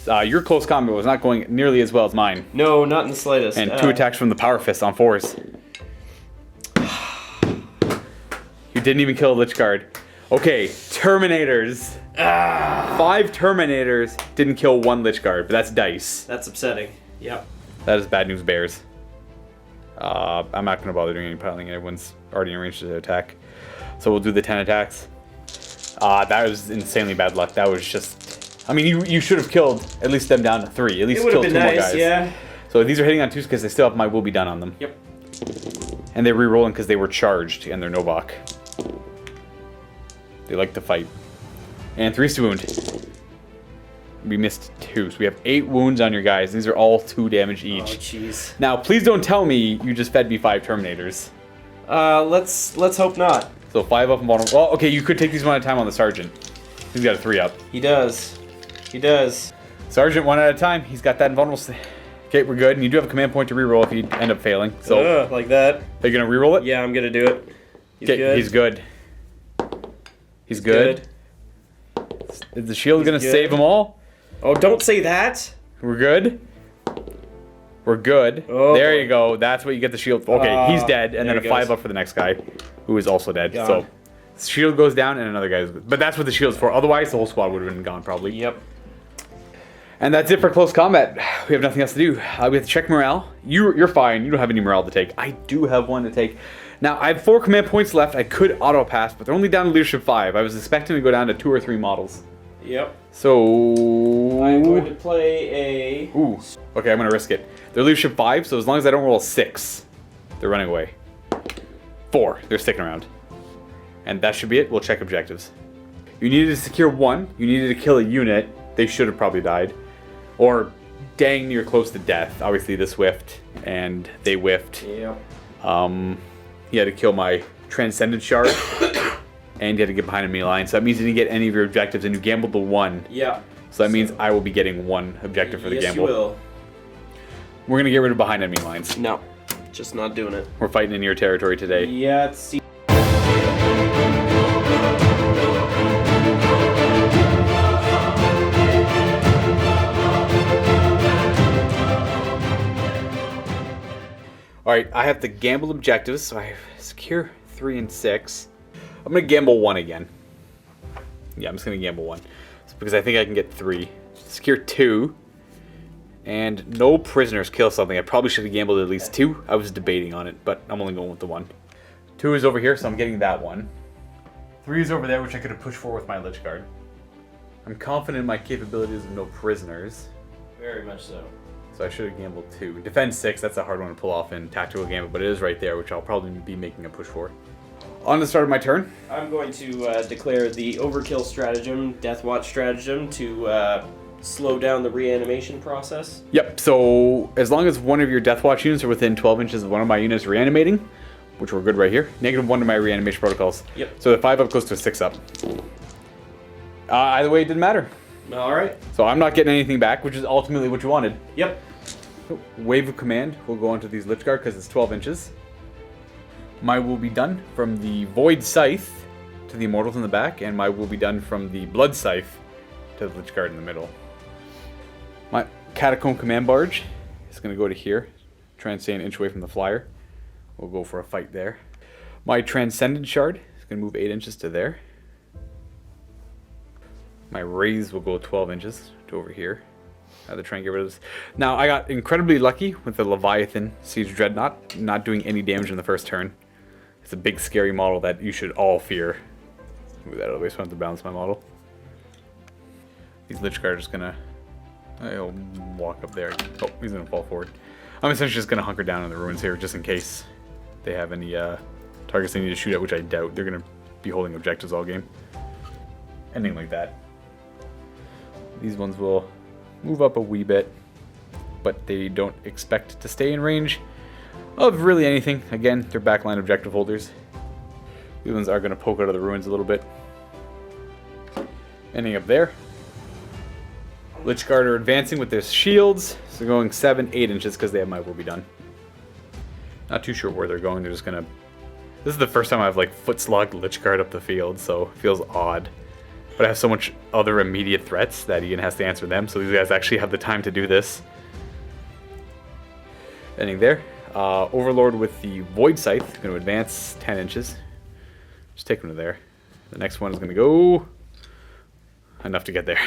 Your close combat was not going nearly as well as mine. No, not in the slightest. And 2 attacks from the Power Fist on 4s. You didn't even kill a Lich Guard. Okay, Terminators. 5 Terminators didn't kill 1 Lich Guard, but that's dice. That's upsetting. Yep. That is bad news, Bears. I'm not going to bother doing any piling. Everyone's already in range to attack. So we'll do the 10 attacks. That was insanely bad luck. That was just... I mean, you should have killed at least them down to 3. At least It would have killed been 2 more nice, guys. yeah. So these are hitting on 2s because they still have my will be done on them. Yep. And they're re-rolling because they were charged and they're Novokh. They like to fight. And 3's to wound. We missed 2, so we have 8 wounds on your guys. These are all 2 damage each. Oh, jeez. Now, please don't tell me you just fed me 5 Terminators. Let's hope not. So 5 up and bottom. Well, okay, you could take these one at a time on the Sergeant. He's got a 3 up. He does. He does. Sergeant, 1 at a time. He's got that invulnerable. Okay, we're good. And you do have a command point to reroll if you end up failing. So like that. Are you gonna reroll it? Yeah, I'm gonna do it. He's Okay, good. he's good. He's good. Is the shield gonna save them all? Oh, don't say that. We're good. We're good. Oh, there boy. you go. That's what you get the shield for. Okay, he's dead, and there then a he 5 goes. up for the next guy, who is also dead. God. So, shield goes down, and another guy's. But that's what the shield's for. Otherwise, the whole squad would have been gone probably. Yep. And that's it for close combat. We have nothing else to do. We have to check morale. You're fine. You don't have any morale to take. I do have 1 to take. Now, I have 4 command points left. I could auto-pass, but they're only down to leadership 5. I was expecting to go down to 2 or 3 models. Yep. So... I'm going to play a... Ooh. Okay, I'm going to risk it. They're leadership 5, so as long as I don't roll a 6, they're running away. 4. They're sticking around. And that should be it. We'll check objectives. You needed to secure 1. You needed to kill a unit. They should have probably died. Or dang near close to death. Obviously, this whiffed, and they whiffed. Yep. He had to kill my Transcendent Shard, and you had to get behind enemy line. So that means you didn't get any of your objectives, and you gambled the 1. Yeah. So that means I will be getting 1 objective for the gamble. Yes, you will. We're going to get rid of behind enemy lines. No. Just not doing it. We're fighting in your territory today. Yeah, it's... Alright, I have to gamble objectives, so I secure 3 and 6. I'm going to gamble 1 again. Yeah, I'm just going to gamble 1. Because I think I can get 3. Secure 2. And no prisoners kill something. I probably should have gambled at least 2. I was debating on it, but I'm only going with the 1. 2 is over here, so I'm getting that 1. 3 is over there, which I could have pushed for with my Lich Guard. I'm confident in my capabilities of no prisoners. Very much so. So I should have gambled 2. Defend 6, that's a hard one to pull off in Tactical Gambit, but it is right there, which I'll probably be making a push for. On the start of my turn. I'm going to declare the overkill stratagem, Deathwatch stratagem, to slow down the reanimation process. Yep, so as long as one of your Deathwatch units are within 12 inches of one of my units reanimating, which we're good right here, -1 to my reanimation protocols. Yep. So the 5 up goes to a 6 up. Either way, it didn't matter. Alright. So I'm not getting anything back, which is ultimately what you wanted. Yep. Wave of Command will go onto these Lich Guard because it's 12 inches. My will be done from the Void Scythe to the Immortals in the back, and my will be done from the Blood Scythe to the Lich Guard in the middle. My Catacomb Command Barge is going to go to here, try and stay an inch away from the flyer. We'll go for a fight there. My Transcendent Shard is going to move 8 inches to there. My Raise will go 12 inches to over here. I have to try and get rid of this. Now, I got incredibly lucky with the Leviathan Siege Dreadnought not doing any damage in the first turn. It's a big, scary model that you should all fear. Move that out of the way so I don't have to balance my model. These Lich Guard are just gonna... I'll walk up there. Oh, he's gonna fall forward. I'm essentially just gonna hunker down in the ruins here just in case they have any targets they need to shoot at, which I doubt. They're gonna be holding objectives all game. Anything like that. These ones will move up a wee bit, but they don't expect to stay in range of really anything. Again, they're backline objective holders. These ones are going to poke out of the ruins a little bit. Ending up there. Lich Guard are advancing with their shields, so going 7, 8 inches because they have my will be done. Not too sure where they're going. They're just going to... This is the first time I've like foot slogged Lich Guard up the field, so it feels odd. But I have so much other immediate threats that Ian has to answer them, so these guys actually have the time to do this. Ending there. Overlord with the Void Scythe, going to advance 10 inches. Just take him to there. The next one is going to go enough to get there.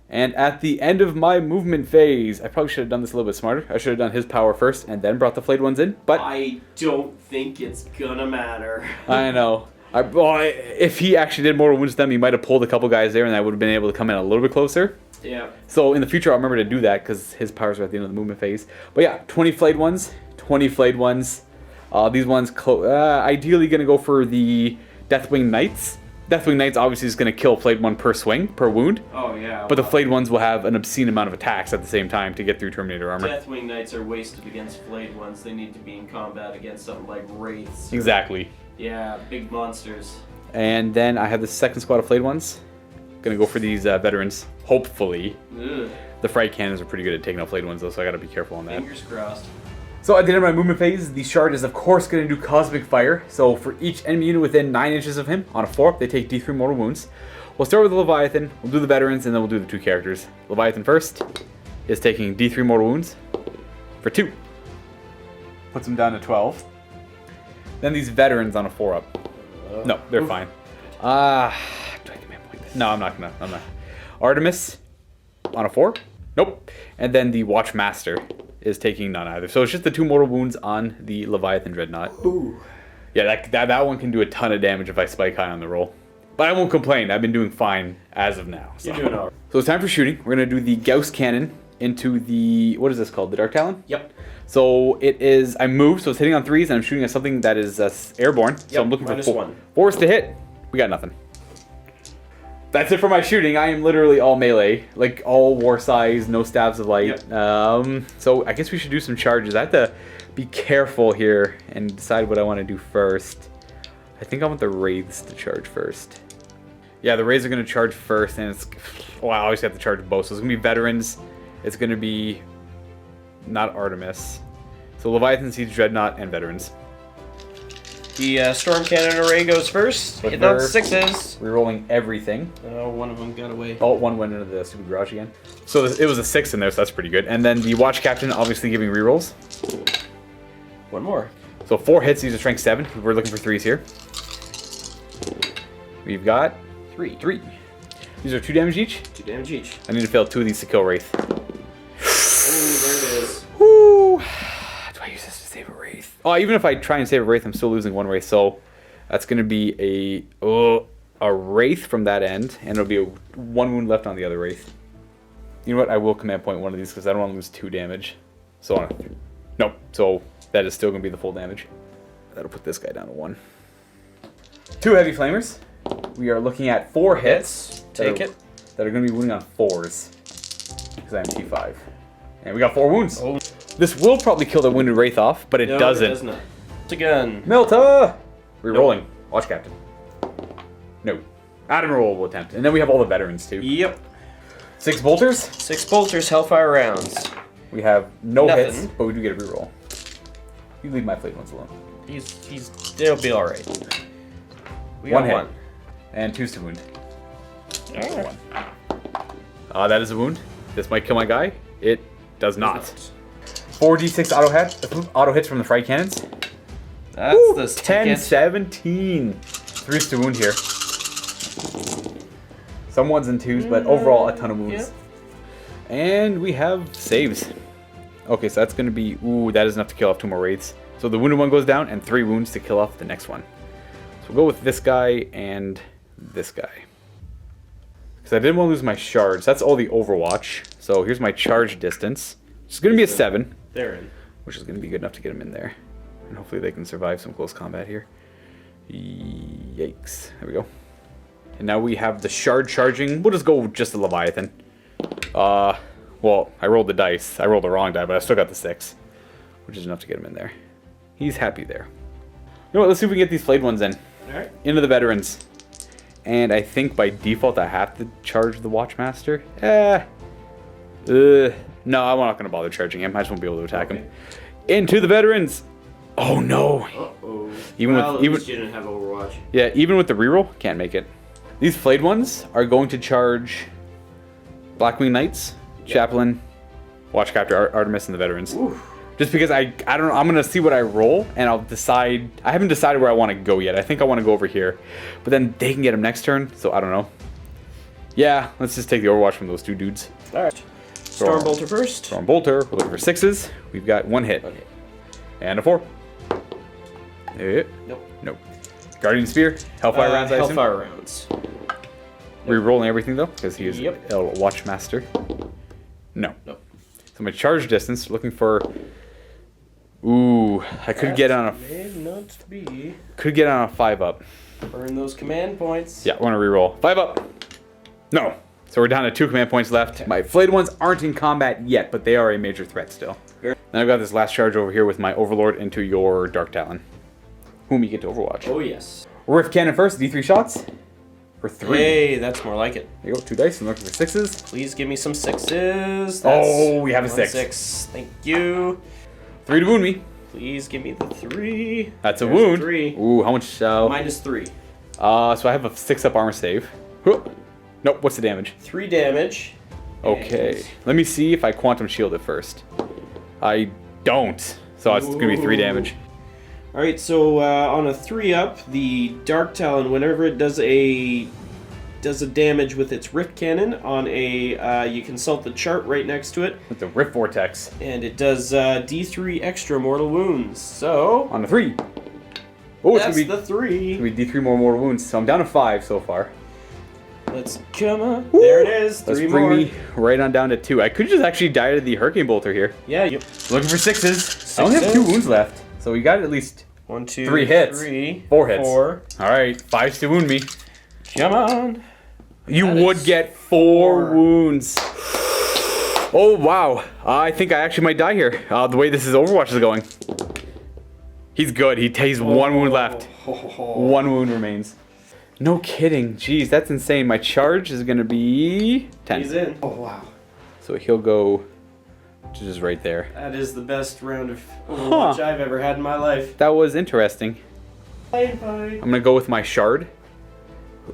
And at the end of my movement phase, I probably should have done this a little bit smarter. I should have done his power first and then brought the flayed ones in, but I don't think it's gonna matter. I know. If he actually did mortal wounds to them, he might have pulled a couple guys there and I would have been able to come in a little bit closer. Yeah. So in the future, I'll remember to do that because his powers are at the end of the movement phase. But yeah, 20 flayed ones, 20 flayed ones. These ones ideally going to go for the Deathwing Knights. Deathwing Knights obviously is going to kill flayed one per swing, per wound. Oh yeah. But the flayed ones will have an obscene amount of attacks at the same time to get through Terminator armor. Deathwing Knights are wasted against flayed ones. They need to be in combat against something like Wraiths. Exactly. Yeah, big monsters. And then I have the second squad of flayed ones. Gonna go for these veterans. Hopefully. Ugh. The fright cannons are pretty good at taking out flayed ones though, so I gotta be careful on that. Fingers crossed. So at the end of my movement phase, the shard is of course going to do Cosmic Fire. So for each enemy unit within 9 inches of him, on a 4-up, they take D3 mortal wounds. We'll start with the Leviathan, we'll do the veterans, and then we'll do the 2 characters. Leviathan first is taking D3 mortal wounds for 2. Puts him down to 12. Then these veterans on a 4-up. No, they're fine. Do I command point this? No, I'm not. Artemis on a 4. Nope. And then the Watchmaster is taking none either. So it's just the 2 mortal wounds on the Leviathan Dreadnought. Ooh. Yeah, that one can do a ton of damage if I spike high on the roll. But I won't complain. I've been doing fine as of now. So. You're doing alright. So it's time for shooting. We're going to do the Gauss Cannon into the... What is this called? The Dark Talon? Yep. So it is... I move, so it's hitting on 3s, and I'm shooting at something that is airborne. So I'm looking for -1. 4s to hit. We got nothing. That's it for my shooting. I am literally all melee, like all war size, no stabs of light. Yep. So I guess we should do some charges. I have to be careful here and decide what I want to do first. I think I want the Wraiths to charge first. Yeah, the Wraiths are going to charge first, and it's... Well, I always have to charge both. So it's going to be veterans. It's going to be not Artemis. So Leviathan, Siege, Dreadnought, and veterans. The Storm Cannon array goes first. But Hit on 6s. Rerolling everything. Oh, one of them got away. Oh, one went into the stupid garage again. So it was a 6 in there, so that's pretty good. And then the Watch Captain obviously giving rerolls. One more. So 4 hits, these are strength 7. We're looking for 3s here. We've got 3. These are 2 damage each. 2 damage each. I need to fail 2 of these to kill Wraith. Ooh, there it is. Woo! Do I use this to save a Wraith? Oh, even if I try and save a Wraith, I'm still losing 1 Wraith. So that's going to be a Wraith from that end, and it'll be 1 wound left on the other Wraith. You know what? I will command point one of these because I don't want to lose 2 damage. So nope. So that is still going to be the full damage. That'll put this guy down to 1. 2 heavy flamers. We are looking at 4 hits. Take it. That are going to be wounding on 4s. Because I am T5. And we got 4 wounds. Oh. This will probably kill the wounded Wraith off, but it doesn't. It does not. It's a gun. Milta! Rerolling. Watch Captain. No. Admiral will attempt. And then we have all the veterans too. Yep. 6 bolters. 6 bolters, Hellfire rounds. We have no Nothing. hits, but we do get a reroll. You leave my flayed ones alone. They'll be alright. We got 1 hit. And 2's to wound. Alright. That is a wound. This might kill my guy. It does not. 4d6 auto hits from the fright cannons. That's Woo! the 10, 17. 3's to wound here. Some 1s and 2s, but overall a ton of wounds. Yep. And we have saves. Okay, so that's going to be... Ooh, that is enough to kill off 2 more Wraiths. So the wounded one goes down, and 3 wounds to kill off the next one. So we'll go with this guy and this guy. Because I didn't want to lose my shards. That's all the Overwatch. So here's my charge distance. It's going to be a 7. They're in. Which is going to be good enough to get them in there. And hopefully they can survive some close combat here. Yikes. There we go. And now we have the shard charging. We'll just go with just the Leviathan. Well, I rolled the dice. I rolled the wrong die, but I still got the 6. Which is enough to get him in there. He's happy there. You know what? Let's see if we can get these flayed ones in. Alright. Into the veterans. And I think by default I have to charge the Watchmaster. No, I'm not going to bother charging him. I just won't be able to attack him. Into the veterans. Oh no. Uh-oh. Even well, with at least you didn't have Overwatch. yeah, even with the reroll, can't make it. These flayed ones are going to charge Blackwing Knights, Chaplain, Watchcaptor, Artemis, and the Veterans. Ooh. Just because I don't know, I'm gonna see what I roll and I'll decide. I haven't decided where I want to go yet. I think I want to go over here, but then they can get them next turn, so I don't know. Yeah, let's just take the Overwatch from those two dudes. All right. Stormbolter first. Stormbolter. We're looking for 6s. We've got 1 hit. Okay. And a 4. Nope. Nope. Guardian Spear. Hellfire rounds, I assume? Hellfire rounds. Rerolling everything though, because he is Yep. a Watchmaster. No. Nope. So my charge distance, looking for. Ooh, I could get on a. May not be. Could get on a 5-up. Burn those command points. Yeah, we're gonna reroll. 5-up. No. So we're down to 2 command points left. Okay. My flayed ones aren't in combat yet, but they are a major threat still. Fair. Then I've got this last charge over here with my Overlord into your Dark Talon, whom you get to Overwatch. Oh yes. Rift Cannon first, D3 shots for 3. Hey, that's more like it. There you go, 2 dice. I'm looking for 6s. Please give me some 6s. Oh, we have a 1 6. 6. Thank you. 3 to wound me. Please give me the 3. That's a There's wound. 3. Ooh, how much? -3. So I have a 6-up armor save. Whoop. Nope. What's the damage? 3 damage. Okay. And- Let me see if I quantum shield it first. I don't. So it's gonna be 3 damage. All right. So on a 3-up, the Dark Talon, whenever it does a damage with its Rift Cannon on a, you consult the chart right next to it, With the Rift Vortex and it does D3 extra mortal wounds. So on the 3. Oh, it's that's gonna be, the 3. gonna be D3 more mortal wounds. So I'm down to 5 so far. Let's come on. There it is. 3 Let's more. bring me right on down to 2. I could just actually die to the Hurricane Bolter here. Yeah. Yep. Looking for 6s. I only have 2 wounds left, so we got at least 1, 2, 3 hits. 3, 4 hits. 4. All right, 5s to wound me. Come on. You That would is get 4 4. wounds. Oh wow! I think I actually might die here. The way this is Overwatch is going. He's good. He's 1 wound left. 1 wound remains. No kidding. Jeez, that's insane. My charge is gonna be 10. He's in. Oh wow. So he'll go just right there. That is the best round of Overwatch I've ever had in my life. That was interesting. Bye. I'm gonna go with my shard.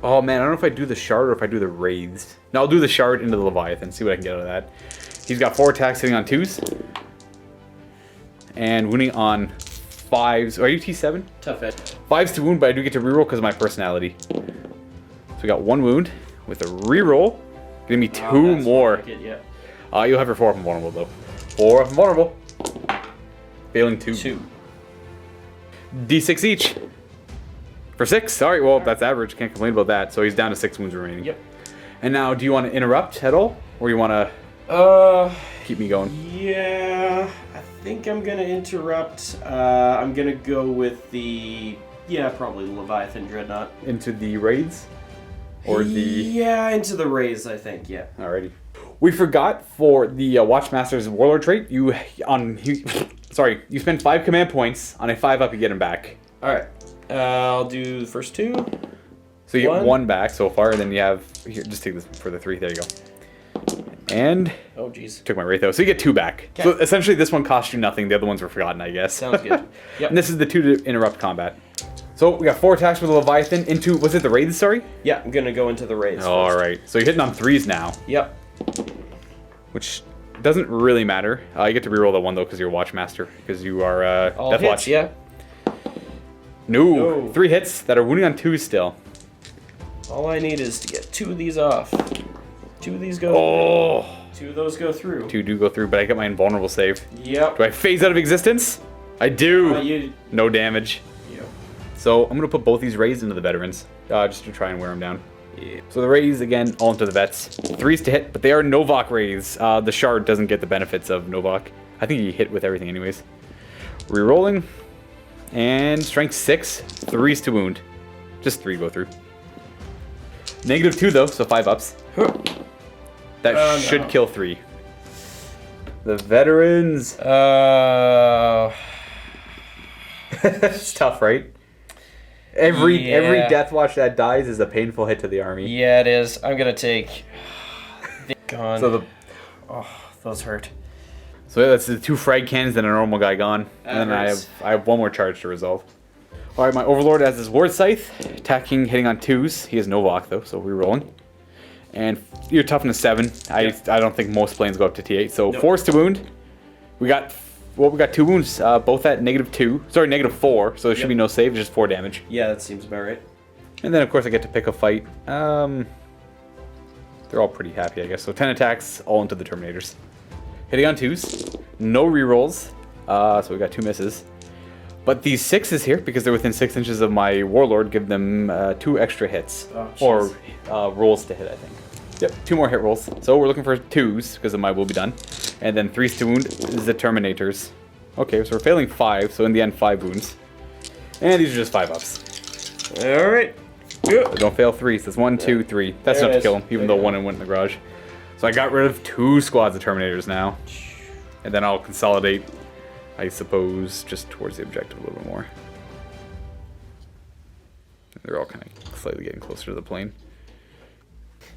Oh man, I don't know if I do the shard or if I do the wraiths. No, I'll do the shard into the Leviathan. See what I can get out of that. He's got 4 attacks hitting on 2s. And wounding on 5s. Are you T7? Tough hit. 5s to wound, but I do get to reroll because of my personality. So we got 1 wound with a reroll. Give me 2 more. Like it, yeah. You'll have your 4 up and vulnerable though. 4 up and vulnerable. Failing 2. 2. D6 each. For 6? Sorry, well, that's average. Can't complain about that. So he's down to 6 wounds remaining. Yep. And now, do you want to interrupt at all? Or do you want to keep me going? Yeah. I think I'm gonna interrupt. I'm gonna go with the probably Leviathan Dreadnought. Into the raids? Or the... Yeah, into the raise, I think. Yeah. Alrighty. We forgot for the Watchmaster's Warlord trait, you spend 5 command points. On a 5-up, you get him back. All right. I'll do the first 2. So you get 1 back so far, and then you have... Here, just take this for the 3. There you go. And... Oh, jeez. Took my Wraith out. So you get 2 back. Okay. So essentially this one cost you nothing. The other ones were forgotten, I guess. Sounds good. Yep. And this is the 2 to interrupt combat. So we got 4 attacks with the Leviathan into... Was it the Wraith, sorry? Yeah, I'm gonna go into the raids. Alright. So you're hitting on 3s now. Yep. Which doesn't really matter. You get to reroll that 1 though because you're Watchmaster. Because you are All Deathwatch. hits, yeah. No. No. 3 hits that are wounding on 2s still. All I need is to get 2 of these off. 2 of these go. Oh. 2 of those go through. 2 do go through, but I get my invulnerable save. Yep. Do I phase out of existence? I do. No damage. Yep. So I'm gonna put both these rays into the veterans, just to try and wear them down. Yeah. So the rays again, all into the vets. 3s to hit, but they are Novokh rays. The shard doesn't get the benefits of Novokh. I think he hit with everything anyways. Rerolling, and strength 6, 3s to wound. Just 3 go through. -2 though, so 5 ups. That should kill 3. The veterans. It's tough, right? Every Deathwatch that dies is a painful hit to the army. Yeah, it is. I'm gonna take. Gone. So those hurt. So yeah, that's the 2 frag cannons and a normal guy gone, and then I have 1 more charge to resolve. Alright, my Overlord has his Ward Scythe, attacking, hitting on 2s. He has Novokh though, so we're rolling. And your toughness 7. I don't think most planes go up to T8, so 4's to wound. We got 2 wounds, both at -2. Sorry, -4, so there should be no save, just 4 damage. Yeah, that seems about right. And then of course I get to pick a fight. They're all pretty happy, I guess. So 10 attacks, all into the Terminators. Hitting on 2s, no rerolls, so we got 2 misses. But these 6s here, because they're within 6 inches of my Warlord, give them 2 extra hits. Or rolls to hit, I think. Yep, 2 more hit rolls. So we're looking for 2s, because of my will be done. And then 3s to wound is the Terminators. Okay, so we're failing 5, so in the end 5 wounds. And these are just 5-ups. Alright. So don't fail 3, so it's 1, 2, 3. That's There enough it to kill him, is. even though 1 went in the garage. So I got rid of 2 squads of Terminators now. And then I'll consolidate, I suppose, just towards the objective a little bit more. They're all kind of slightly getting closer to the plane.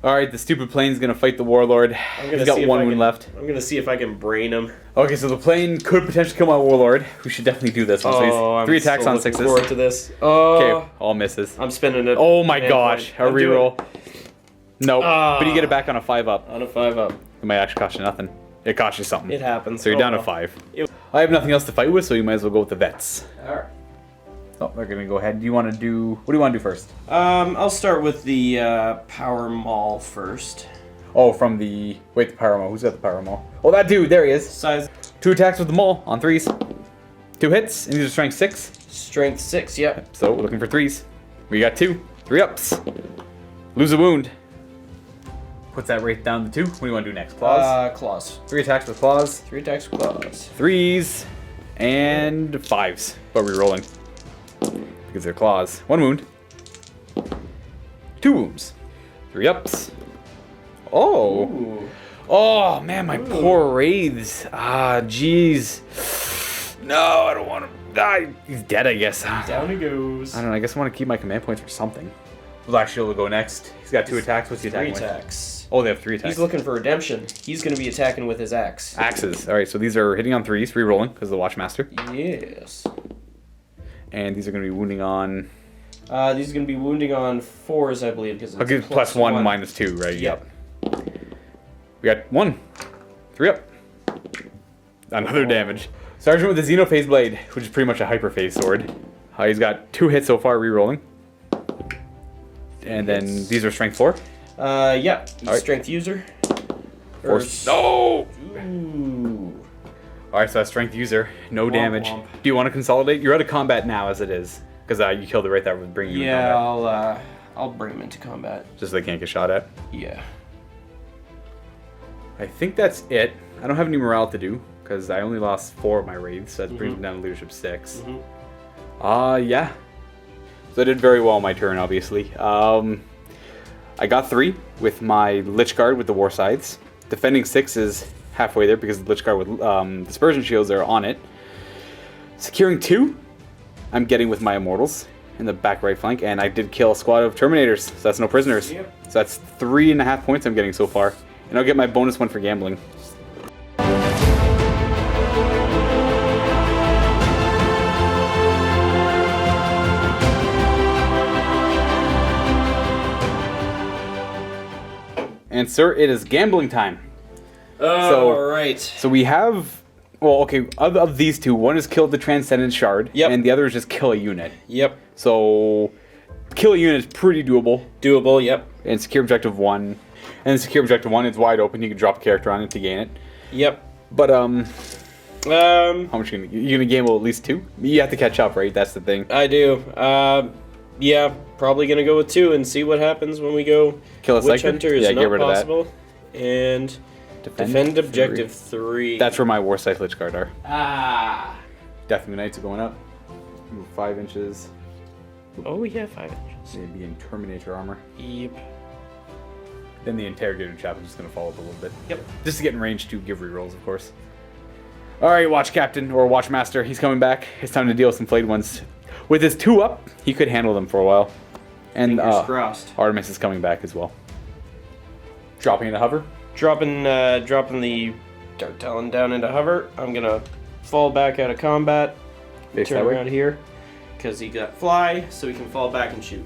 Alright, the stupid plane's gonna fight the Warlord. He's got 1 wound left. I'm gonna see if I can brain him. Okay, so the plane could potentially kill my Warlord. We should definitely do this one. So he's 3 attacks on 6s. Looking forward to this. Okay, all misses. I'm spinning it. Oh my gosh, a reroll. Nope, but you get it back on a 5-up. On a 5-up. It might actually cost you nothing. It costs you something. It happens. So you're down to 5. I have nothing else to fight with, so you might as well go with the vets. Alright. Oh, they're gonna go ahead. Do you want to do? What do you want to do first? I'll start with the Power Maul first. Oh, from the the Power Maul. Who's got the Power Maul? Oh, that dude. There he is. Size 2 attacks with the Maul on 3s. 2 hits, and these are strength 6. Strength 6. Yep. So we're looking for 3s. We got 2. 3-ups. Lose a wound. Puts that rate down to 2. What do you want to do next? Claws. Claws. 3 attacks with claws. 3 attacks with claws. 3s and 5s, but re-rolling because they're claws. 1 wound. 2 wounds. 3-ups. Oh. Ooh. Oh man, my poor wraiths. Ah, jeez. No, I don't want him. Ah, he's dead, I guess. Down he goes. I don't know. I guess I want to keep my command points for something. Black Shield will go next. He's got 2 attacks. What's the attack? 3 attacks. Oh, they have 3 attacks. He's looking for redemption. He's going to be attacking with his axe. Axes. All right, so these are hitting on 3s, re-rolling because of the Watchmaster. Yes. And these are going to be wounding on. These are going to be wounding on 4s, I believe, because it's Okay, +1, -2, right? Yep. We got 1. 3-up. Another damage. Sergeant with the Xenophase Blade, which is pretty much a hyperphase sword. He's got 2 hits so far, re-rolling. And then these are strength 4. Yeah. He's right. strength user. No! Ooh. Alright, so that's strength user. No damage. womp. Do you want to consolidate? You're out of combat now as it is. Because you killed it right there with bringing you in combat. I'll bring him into combat. Just so they can't get shot at. Yeah. I think that's it. I don't have any morale to do. Because I only lost 4 of my raids. So that brings me down to leadership 6. Yeah. So I did very well on my turn, obviously. I got 3 with my Lich Guard with the War Scythes. Defending 6 is halfway there because the Lich Guard with Dispersion Shields are on it. Securing 2, I'm getting with my Immortals in the back right flank. And I did kill a squad of Terminators, so that's no prisoners. Yep. So that's 3.5 points I'm getting so far. And I'll get my bonus one for gambling. And sir, it is gambling time. Alright. So we have, well, okay, of these 2, one is kill the Transcendent Shard, and the other is just kill a unit. Yep. So kill a unit is pretty doable. Doable, yep. And secure objective 1. And secure objective 1, it's wide open. You can drop a character on it to gain it. Yep. But how much you gonna gamble at least 2? You have to catch up, right? That's the thing. I do. Yeah, probably gonna go with 2 and see what happens when we go. Kill a Witch Psyker? Hunter is Yeah, not get rid of that. possible. And defend objective 3. That's where my War Scythe Lich Guard are. Ah. Deathwing Knights are going up. Move 5 inches. Oh yeah, 5 inches. They'd be in Terminator armor. Yep. Then the Interrogator chap is just going to follow up a little bit. Yep. Just to get in range to give rerolls, of course. Alright, Watch Captain, or Watch Master, he's coming back. It's time to deal with some flayed ones. With his 2-up, he could handle them for a while. And Fingers crossed. Artemis is coming back as well. Dropping into hover. Dropping the Dark Talon down into hover. I'm gonna fall back out of combat. Face Turn that way. around here. because he got fly, so he can fall back and shoot.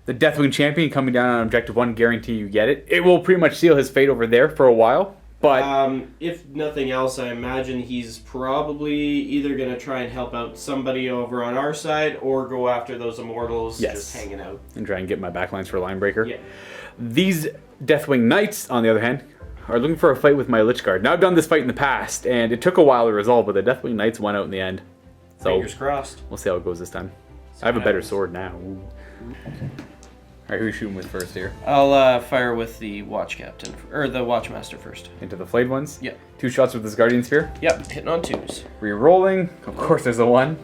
The Deathwing champion coming down on objective 1, guarantee you get it. It will pretty much seal his fate over there for a while, but... if nothing else, I imagine he's probably either going to try and help out somebody over on our side or go after those immortals just hanging out. And try and get my backlines for line breaker. Yeah. These Deathwing Knights, on the other hand, are looking for a fight with my Lich Guard. Now, I've done this fight in the past, and it took a while to resolve, but the Deathwing Knights won out in the end. So Fingers crossed. We'll see how it goes this time. I have a better sword now. Ooh. Alright, who are you shooting with first here? I'll fire with the Watch Captain, or the Watchmaster first. Into the flayed ones? Yep. 2 shots with this Guardian Spear? Yep, hitting on 2s. Re-rolling. Of course there's a 1.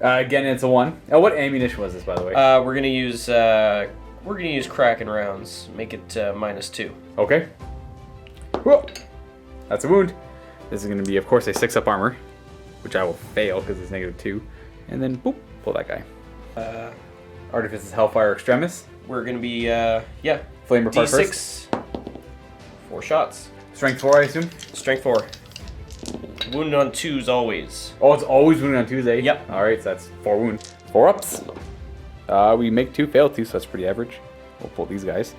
Again, it's a 1. Oh, what ammunition was this, by the way? We're gonna use Kraken rounds. Make it -2. Okay. Whoa. That's a wound. This is going to be, of course, a 6-up armor, which I will fail because it's -2. And then, boop, pull that guy. Artifice's Hellfire Extremis. We're gonna be Flame Repart D6. first. 4 shots. Strength 4, I assume? Strength 4. Wound on 2s always. Oh, it's always wounded on Tuesday? Yep. Alright, so that's 4 wounds. 4 ups. We make 2, fail 2, so that's pretty average. We'll pull these guys.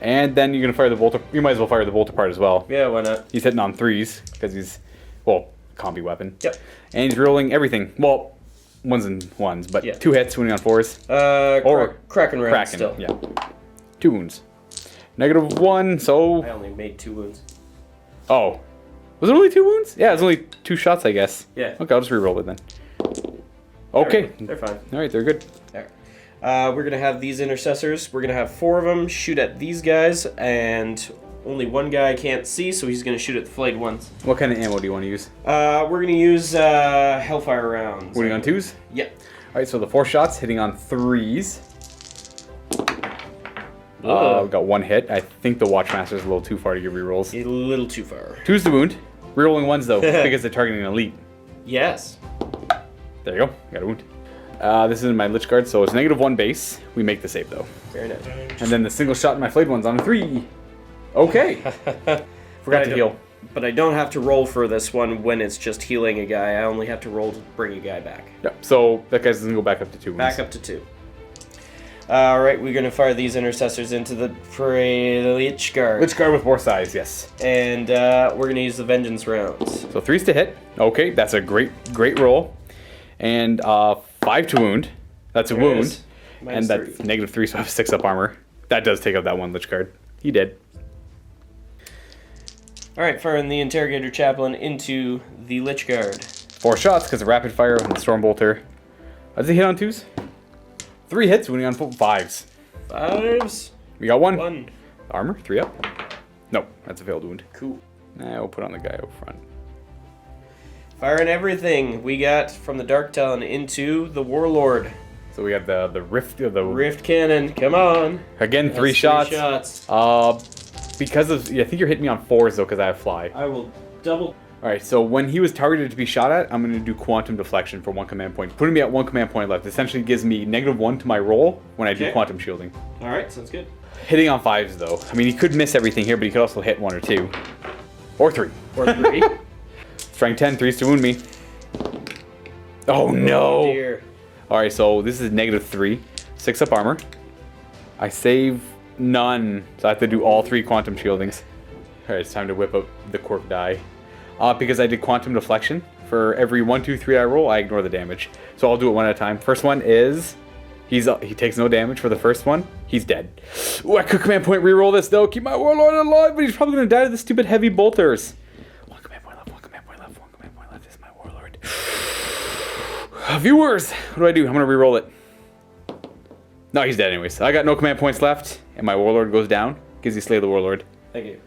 And then you're going to fire the Bolter. You might as well fire the Bolter part as well. Yeah, why not? He's hitting on 3s because he's, well, combi weapon. Yep. And he's rolling everything. Well, 1s and 1s, but Yeah. 2 hits, wounding on 4s. Kraken round Kraken, still. yeah. 2 wounds. -1, so... I only made 2 wounds. Oh. Was it only 2 wounds? Yeah, it was only 2 shots, I guess. Yeah. Okay, I'll just re-roll it then. Okay. They're fine. Alright, they're good. There. We're going to have these intercessors. We're going to have 4 of them shoot at these guys, and only 1 guy I can't see, so he's going to shoot at the flayed ones. What kind of ammo do you want to use? We're going to use Hellfire rounds. Wounding on 2s? Yep. Alright, so the 4 shots, hitting on 3s. We got 1 hit. I think the Watchmaster's a little too far to give rerolls. A little too far. 2's the wound. Rerolling 1s, though, because they're targeting an elite. Yes. There you go. Got a wound. This is my Lich Guard, so it's -1 base. We make the save, though. Very nice. And then the single shot in my flayed one's on a 3. Okay. Forgot to heal. But I don't have to roll for this one when it's just healing a guy. I only have to roll to bring a guy back. Yep, so that guy's going to go back up to 2 wounds. Back up to 2. Alright, we're going to fire these intercessors into the Lich Guard. Lich Guard with more size, yes. And we're going to use the Vengeance rounds. So 3's to hit. Okay, that's a great roll. And 5 to wound. That's a There it wound. is. And that's -3, so I have 6-up armor. That does take out that 1 Lich Guard. He did. Alright, firing the Interrogator Chaplain into the Lich Guard. 4 shots because of rapid fire and the Storm Bolter. Does he hit on 2s? 3 hits, wounding on 5s. 5s. We got 1. 1. Armor, 3 up. Nope, that's a failed wound. Cool. Nah, we'll put on the guy out front. Firing everything we got from the Dark Talon into the Warlord. So we got the Rift. Rift Cannon, come on. Again, That's 3 shots. 3 shots. Because of, I think you're hitting me on 4s though, because I have fly. I will double. Alright, so when he was targeted to be shot at, I'm going to do Quantum Deflection for 1 command point. Putting me at 1 command point left essentially gives me -1 to my roll when I do Okay. Quantum Shielding. Alright, sounds good. Hitting on 5s though. I mean, he could miss everything here, but he could also hit 1 or 2. Or 3. Or 3. Strength 10, 3's to wound me. Oh no! Oh dear. Alright, so this is -3. 6-up armor. I save none, so I have to do all 3 Quantum Shieldings. Alright, it's time to whip up the Corp die. Because I did Quantum Deflection, for every 1, 2, 3 I roll, I ignore the damage. So I'll do it one at a time. First one is... he takes no damage for the first one. He's dead. Ooh, I could command point reroll this though. Keep my Warlord alive, but he's probably going to die to the stupid heavy bolters. 1 command point left, 1 command point left, 1 command point left. This is my Warlord. Viewers, what do I do? I'm going to reroll it. No, he's dead anyways. I got no command points left, and my Warlord goes down. Gives you Slay the Warlord. Thank you.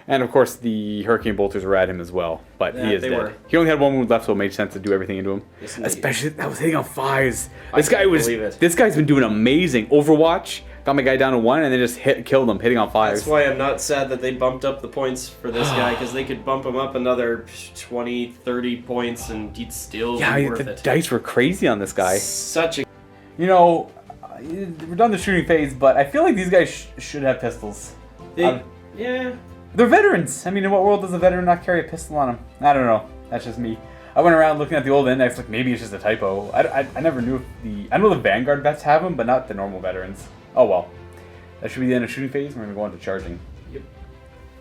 And of course, the Hurricane Bolters were at him as well, but Yeah, he is they dead. were. He only had 1 wound left, so it made sense to do everything into him. Yes, indeed. Especially, that was hitting on 5s. I can't believe it. This guy's been doing amazing. Overwatch, got my guy down to 1, and then just killed him, hitting on 5s. That's why I'm not sad that they bumped up the points for this guy, because they could bump him up another 20, 30 points, and he'd still be worth the it. dice were crazy on this guy. Such a... You know, we're done the shooting phase, but I feel like these guys should have pistols. yeah. They're veterans. I mean, in what world does a veteran not carry a pistol on him? I don't know. That's just me. I went around looking at the old index, like maybe it's just a typo. I never knew if I know the Vanguard vets have them, but not the normal veterans. Oh well. That should be the end of shooting phase. We're going to go on to charging. Yep.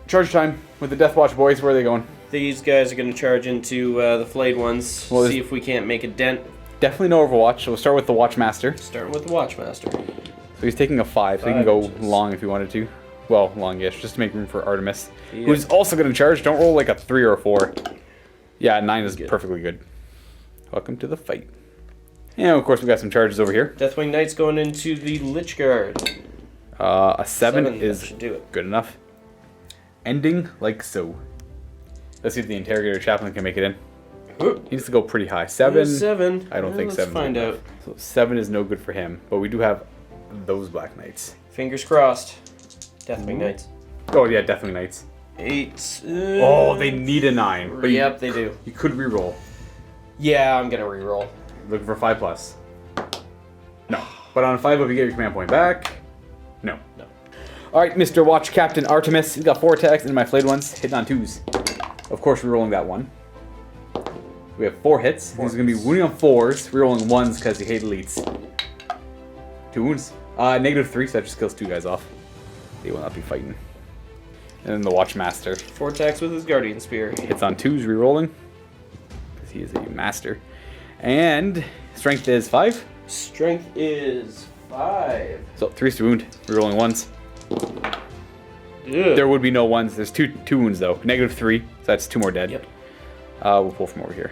Charge time with the Deathwatch boys. Where are they going? These guys are going to charge into the flayed ones. Well, see if we can't make a dent. Definitely no Overwatch, so we'll start with the Watchmaster. Starting with the Watchmaster. So he's taking a 5, so he can go long if he wanted to. Well, longish, just to make room for Artemis, who's also going to charge. Don't roll like a 3 or a 4. Yeah, 9 is perfectly good. Welcome to the fight. And of course, we got some charges over here. Deathwing Knights going into the Lich Guard. A 7 is should do it. good enough. Ending like so. Let's see if the Interrogator Chaplain can make it in. He needs to go pretty high. 7. 7. I don't think 7. Let's find out. So 7 is no good for him, but we do have those Black Knights. Fingers crossed. Deathwing Knights. Oh yeah, Deathwing Knights. 8. Oh, they need a 9. But yep, they do. You could reroll. Yeah, I'm gonna reroll. Looking for 5+. No. But on a 5 up, you get your command point back. No. No. Alright, Mr. Watch Captain Artemis. He's got 4 attacks and my flayed ones hitting on 2s. Of course, rerolling that 1. We have 4 hits. He's going to be wounding on 4s, rerolling 1s because he hates elites. 2 wounds. -3, so that just kills 2 guys off. They will not be fighting. And then the Watchmaster. 4 attacks with his Guardian Spear. Hits on 2s, rerolling. Because he is a master. And strength is 5. Strength is 5. So 3's to wound, rerolling 1s. Ugh. There would be no 1s. There's two wounds though. -3, so that's 2 more dead. Yep. We'll pull from over here.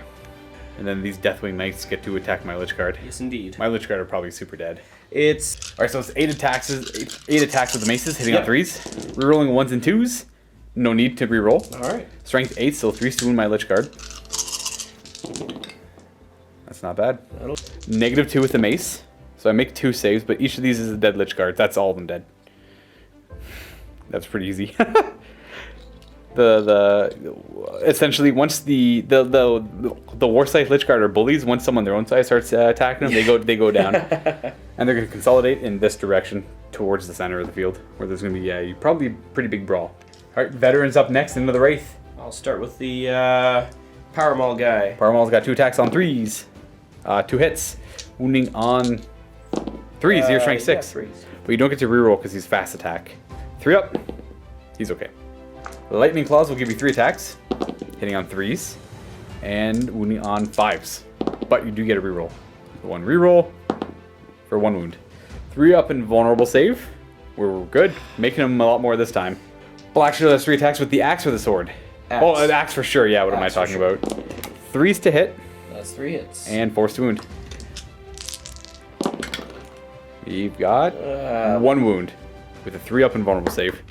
And then these Deathwing Knights get to attack my Lich Guard. Yes, indeed. My Lich Guard are probably super dead. It's... Alright, so it's 8 attacks with the maces, hitting on 3s. Rerolling 1s and 2s. No need to reroll. Alright. Strength 8, so 3's to wound my Lich Guard. That's not bad. -2 with the mace. So I make 2 saves, but each of these is a dead Lich Guard. That's all of them dead. That's pretty easy. Essentially once the Warsight Lich Guard are bullies, once someone their own size starts attacking them, they go down. And they're going to consolidate in this direction towards the center of the field, where there's going to be probably a pretty big brawl. Alright, Veterans up next into the Wraith. I'll start with the Power Maul guy. Power Maul's got 2 attacks on 3s. 2 hits. Wounding on 3s, so you're strength 6. Yeah, 3s. But you don't get to reroll because he's fast attack. 3 up. He's okay. Lightning Claws will give you 3 attacks, hitting on 3s, and wounding on 5s. But you do get a reroll. 1 reroll for 1 wound. 3 up and vulnerable save. We're good, making him a lot more this time. Black Shield has 3 attacks with the axe or the sword. Axe. Oh, an axe for sure. Yeah, what am I talking about? 3s to hit. That's 3 hits. And 4s to wound. You've got 1 wound with a 3 up and vulnerable save.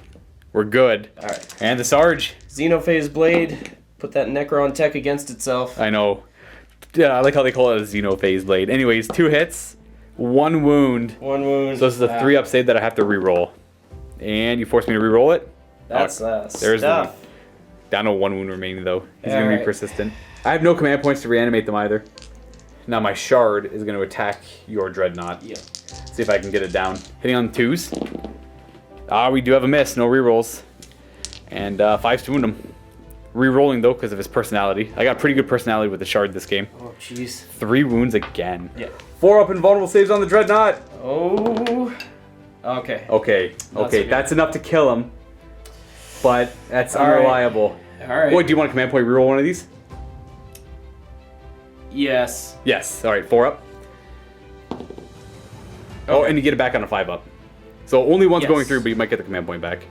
We're good. Alright. And the Sarge. Xenophase Blade. Put that Necron tech against itself. I know. Yeah, I like how they call it a Xenophase Blade. Anyways, 2 hits, 1 wound. 1 wound. So this is a 3 up save that I have to re-roll. And you force me to re-roll it? That's there's stuff. Down to 1 wound remaining though. He's going to be Alright. persistent. I have no command points to reanimate them either. Now my Shard is going to attack your Dreadnought. Yep. See if I can get it down. Hitting on 2s. We do have a miss. No rerolls. And 5s to wound him. Rerolling though because of his personality. I got pretty good personality with the Shard this game. Oh, jeez. 3 wounds again. Yeah. 4 up and vulnerable saves on the Dreadnought. Oh. Okay. Okay. Okay. That's enough to kill him. But that's All right. unreliable. Alright. Wait, do you want a command point reroll one of these? Yes. Yes. Alright, 4 up. Oh, and you get it back on a 5 up. So only one's Yes. going through, but you might get the command point back.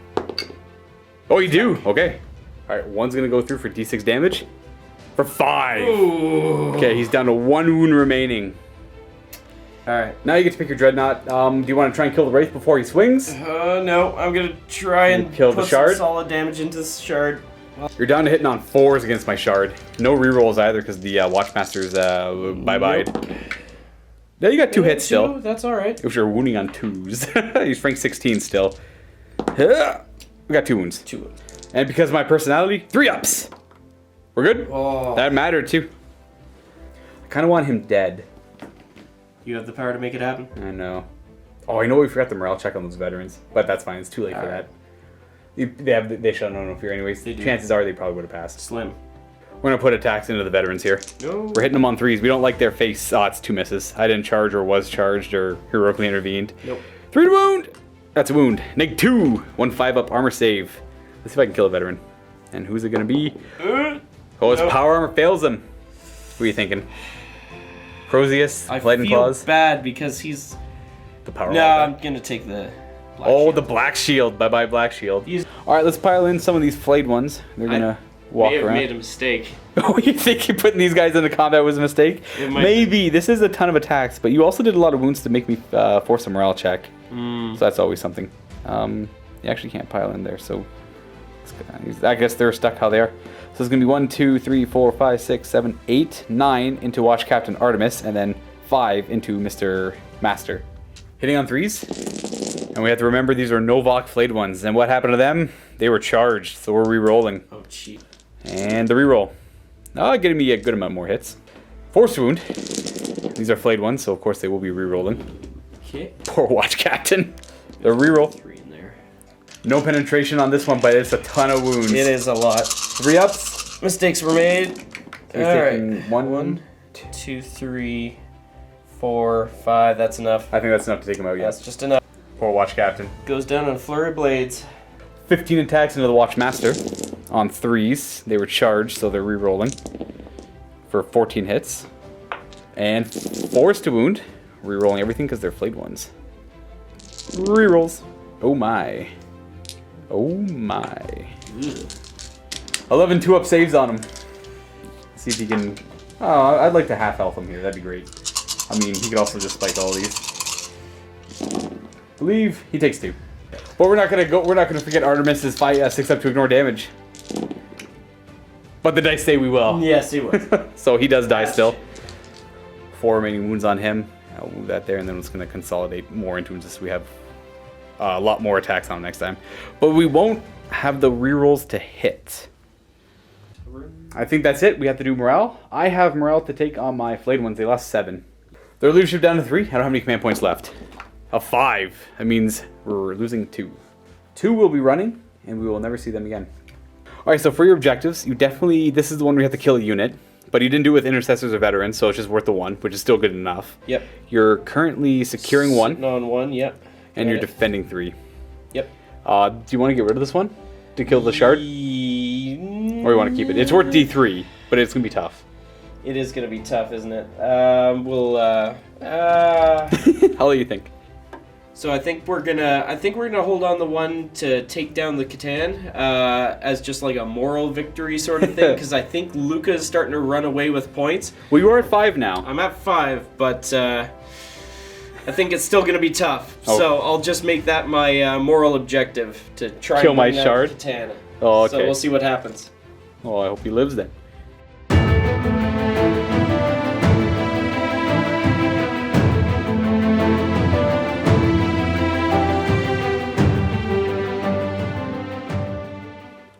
Oh, you do? Okay. Alright, one's gonna go through for d6 damage. For 5. Ooh. Okay, he's down to 1 wound remaining. Alright. Now you get to pick your Dreadnought. Do you want to try and kill the Wraith before he swings? No. I'm gonna try and kill the put Shard? some solid damage into this Shard. You're down to hitting on 4s against my Shard. No rerolls either because the Watchmaster's bye-bye. Nope. Yeah, you got 2 hits still. That's alright. If you're wounding on 2s. He's rank 16 still. We got 2 wounds. 2. And because of my personality, 3 ups. We're good? Oh. That mattered too. I kind of want him dead. You have the power to make it happen? I know. Oh, I know we forgot the morale check on those veterans. But that's fine. It's too late for Alright. that. They should have no fear anyways. They do. Chances are they probably would have passed. Slim. We're gonna put attacks into the veterans here. No. We're hitting them on 3s. We don't like their face. Oh, it's 2 misses. I didn't charge or was charged or heroically intervened. Nope. 3 to wound. That's a wound. Neg 2. 1 5-up armor save. Let's see if I can kill a veteran. And who's it gonna be? Oh, his power armor fails him. What are you thinking? Crozius, I Blade and feel Claws. bad because he's... The power No, armor. I'm gonna take the... Black Oh, shield. the black shield. Bye bye, black shield. He's- All right, let's pile in some of these flayed ones. They're gonna walk may have around. made a mistake. Oh, you think you putting these guys into combat was a mistake? It might Maybe. This is a ton of attacks, but you also did a lot of wounds to make me force a morale check. So that's always something. You actually can't pile in there, so I guess they're stuck how they are. So it's gonna be 1, 2, 3, 4, 5, 6, 7, 8, 9 into Watch Captain Artemis, and then 5 into Mr. Master. Hitting on 3s, and we have to remember these are Novokh flayed ones. And what happened to them? They were charged, so we're re-rolling. Oh, cheap. And the reroll. Getting me a good amount more hits. Force wound. These are flayed ones, so of course they will be re-rolling. Okay. Poor Watch Captain. The reroll. 3 in there. No penetration on this one, but it's a ton of wounds. It is a lot. 3 ups. Mistakes were made. He's All taking right. 1, 2, 3, 4, 5. That's enough. I think that's enough to take him out, That's yes. just enough. Poor Watch Captain. Goes down on flurry of blades. 15 attacks into the Watch Master on 3s. They were charged, so they're re-rolling for 14 hits. And forced to wound. Re-rolling everything because they're flayed ones. Re-rolls. Oh my. Oh my. Ugh. 11 2-up saves on him. See if he can... Oh, I'd like to half health him here. That'd be great. I mean, he could also just spike all these. Believe he takes 2. But we're not gonna forget Artemis's 6 up to ignore damage. But the dice say we will. Yes, he was. So he does die still. 4 remaining wounds on him. I'll move that there, and then we're just gonna consolidate more into wounds so we have a lot more attacks on him next time. But we won't have the rerolls to hit. I think that's it. We have to do morale. I have morale to take on my flayed ones. They lost 7. Their leadership down to 3. I don't have any command points left. A 5. That means we're losing 2. 2 will be running, and we will never see them again. Alright, so for your objectives, you definitely... This is the one where you have to kill a unit. But you didn't do it with intercessors or veterans, so it's just worth the 1, which is still good enough. Yep. You're currently securing 1. Sitting on 1, yep. And you're Got it. defending 3. Yep. Do you want to get rid of this one? To kill the shard? Or you want to keep it? It's worth D3, but it's going to be tough. It is going to be tough, isn't it? How do you think? So I think we're gonna hold on the 1 to take down the Catan as just like a moral victory sort of thing, because I think Luka is starting to run away with points. Well, you are at 5 now. I'm at 5, but I think it's still gonna be tough. Oh. So I'll just make that my moral objective to try Kill and my bring down shard? Catan. Oh, okay. So we'll see what happens. Oh, I hope he lives then.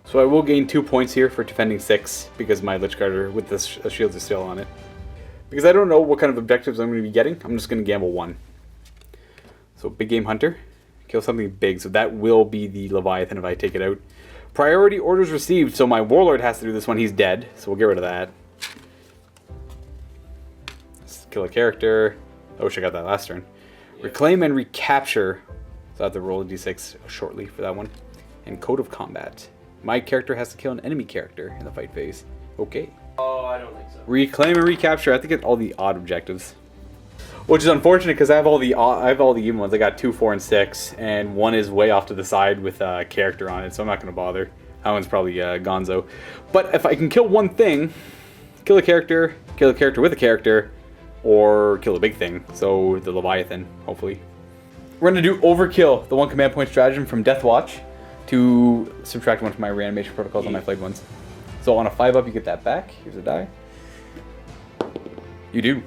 So I will gain 2 points here for defending 6 because my Lich Garter with the shields is still on it. Because I don't know what kind of objectives I'm going to be getting, I'm just going to gamble 1. So Big Game Hunter, kill something big, so that will be the Leviathan if I take it out. Priority orders received, so my Warlord has to do this one, he's dead, so we'll get rid of that. Let's kill a character. I wish I got that last turn. Reclaim and recapture, so I have to roll a d6 shortly for that one. And Code of Combat. My character has to kill an enemy character in the fight phase. Okay. Oh, I don't think so. Reclaim and recapture. I have to get all the odd objectives, which is unfortunate because I have all the even ones. I got 2, 4, and 6, and 1 is way off to the side with a character on it, so I'm not going to bother. That one's probably Gonzo. But if I can kill one thing, kill a character with a character, or kill a big thing. So the Leviathan, hopefully. We're going to do Overkill, the 1 command point stratagem from Deathwatch, to subtract 1 from my reanimation protocols on my flayed ones. So on a 5-up, you get that back. Here's a die. You do.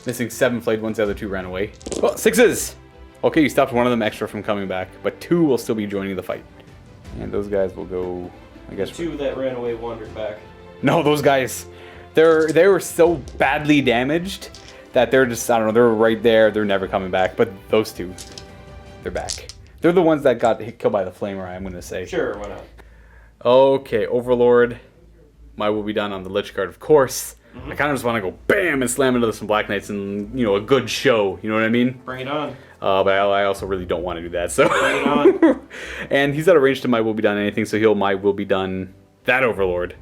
Missing 7 flayed ones, the other 2 ran away. Oh, 6s! Okay, you stopped 1 of them extra from coming back, but 2 will still be joining the fight. And those guys will go, I guess... 2 that ran away wandered back. No, those guys, they were so badly damaged that they're just, I don't know, they're right there, they're never coming back. But those 2, they're back. They're the ones that got killed by the Flamer, I'm going to say. Sure, why not? Okay, Overlord. my will be done on the Lich Guard, of course. I kind of just want to go bam and slam into some Black Knights and, you know, a good show. You know what I mean? Bring it on. But I also really don't want to do that. So. Bring it on. And he's out of range to my will be done anything, so he'll my will be done that Overlord.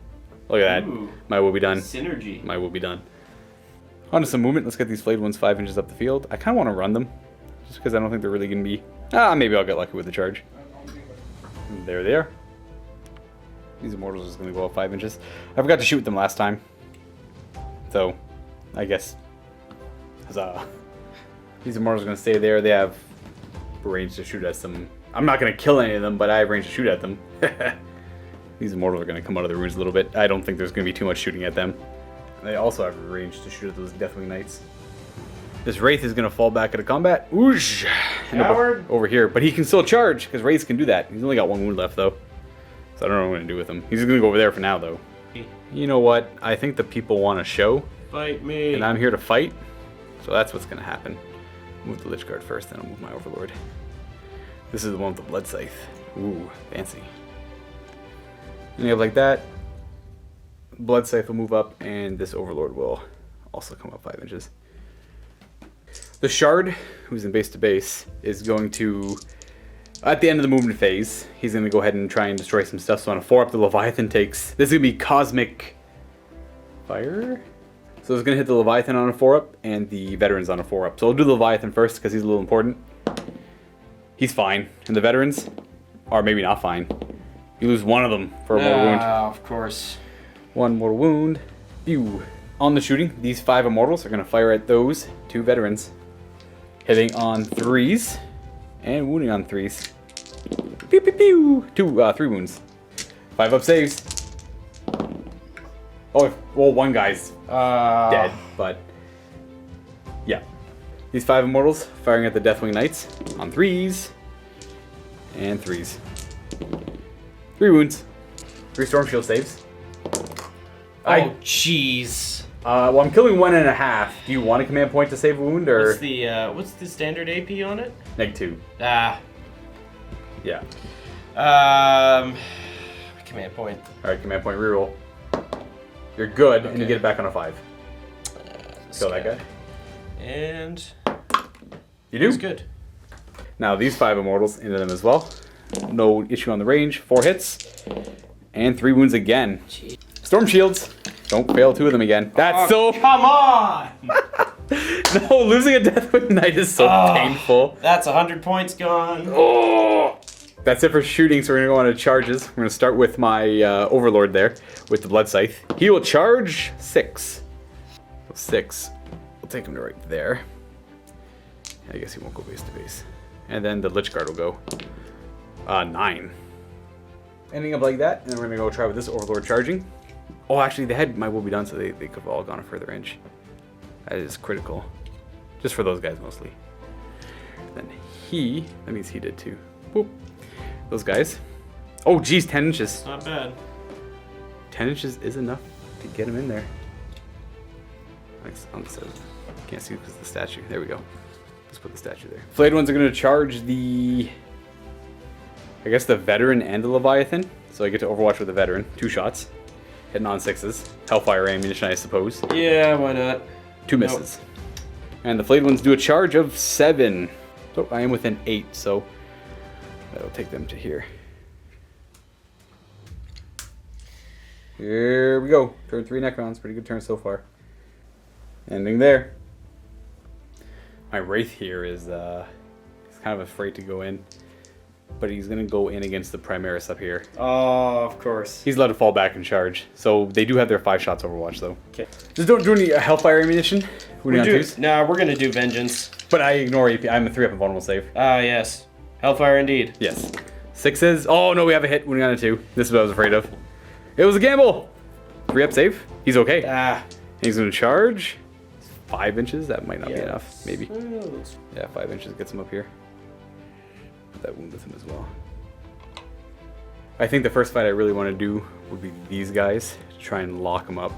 Look at that. Ooh. My will be done. Synergy. My will be done. On to some movement. Let's get these flayed ones 5 inches up the field. I kind of want to run them, just because I don't think they're really going to be... maybe I'll get lucky with the charge. There they are. These Immortals are just going to go up 5 inches. I forgot to shoot them last time. So, I guess... Huzzah. These Immortals are going to stay there. They have range to shoot at some... I'm not going to kill any of them, but I have range to shoot at them. These Immortals are going to come out of the ruins a little bit. I don't think there's going to be too much shooting at them. They also have range to shoot at those Deathwing Knights. This Wraith is going to fall back into combat. Whoosh! Over here. But he can still charge, because Wraiths can do that. He's only got 1 wound left, though. So I don't know what I'm going to do with him. He's going to go over there for now, though. You know what? I think the people want to show. Fight me. And I'm here to fight. So that's what's going to happen. Move the Lich Guard first, then I'll move my Overlord. This is the one with the Blood Scythe. Ooh, fancy. And you have like that. Blood Scythe will move up, and this Overlord will also come up 5 inches. The Shard, who's in base to base, is going to, at the end of the movement phase, he's going to go ahead and try and destroy some stuff. So on a 4-up, the Leviathan takes, this is going to be Cosmic Fire? So it's going to hit the Leviathan on a 4-up, and the Veterans on a 4-up. So I'll do the Leviathan first, because he's a little important. He's fine. And the Veterans are maybe not fine. You lose one of them for a mortal wound. Of course. 1 mortal wound. Pew. On the shooting, these 5 Immortals are going to fire at those 2 Veterans. Hitting on 3s. And wounding on 3s. Pew pew pew! 3 wounds. 5-up saves. Oh, well, 1 guy's dead, but... Yeah. These 5 Immortals firing at the Deathwing Knights on 3s. And 3s. 3 wounds. 3 Storm Shield saves. Oh, jeez. Well, I'm killing 1.5. Do you want a command point to save a wound, or What's the standard AP on it? -2? Ah. Yeah. Command point. All right, command point reroll. You're good, and you get it back on a 5. Kill that guy. And You do. it's good. Now these 5 Immortals into them as well. No issue on the range. 4 hits, and 3 wounds again. Jeez. Storm Shields. Don't fail 2 of them again. That's so. Come on! No, losing a Deathwing Knight is so painful. That's 100 points gone. Oh! That's it for shooting, so we're going to go on to charges. We're going to start with my Overlord there, with the Blood Scythe. He will charge 6. So 6. We'll take him to right there. I guess he won't go base to base. And then the Lich Guard will go 9. Ending up like that, and then we're going to go try with this Overlord charging. Oh, actually, they had my will be done, so they could have all gone a further range. That is critical. Just for those guys, mostly. Then that means he did too. Boop. Those guys. Oh, geez, 10 inches. Not bad. 10 inches is enough to get him in there. Nice. On the side. Can't see because of the statue. There we go. Just put the statue there. Flayed ones are going to charge the... I guess the Veteran and the Leviathan. So I get to Overwatch with the Veteran. 2 shots. Hitting on 6s. Hellfire ammunition, I suppose. Yeah, why not? 2 misses. Nope. And the Flayed ones do a charge of 7. So I am within 8, so that'll take them to here. Here we go. Turn 3 Necrons. Pretty good turn so far. Ending there. My Wraith here is he's kind of afraid to go in. But he's going to go in against the Primaris up here. Oh, of course. He's allowed to fall back and charge. So they do have their 5 shots Overwatch, though. Okay. Just don't do any Hellfire ammunition. Nah, we're going to do Vengeance. But I ignore AP. I'm a 3-up invulnerable save. Ah, yes. Hellfire indeed. Yes. 6s. Oh, no, we have a hit. Wounding on a 2. This is what I was afraid of. It was a gamble. 3-up save. He's okay. Ah. And he's going to charge 5 inches. That might not be enough. Maybe. Yeah, 5 inches gets him up here. Put that wound with him as well. I think the first fight I really want to do would be these guys to try and lock them up.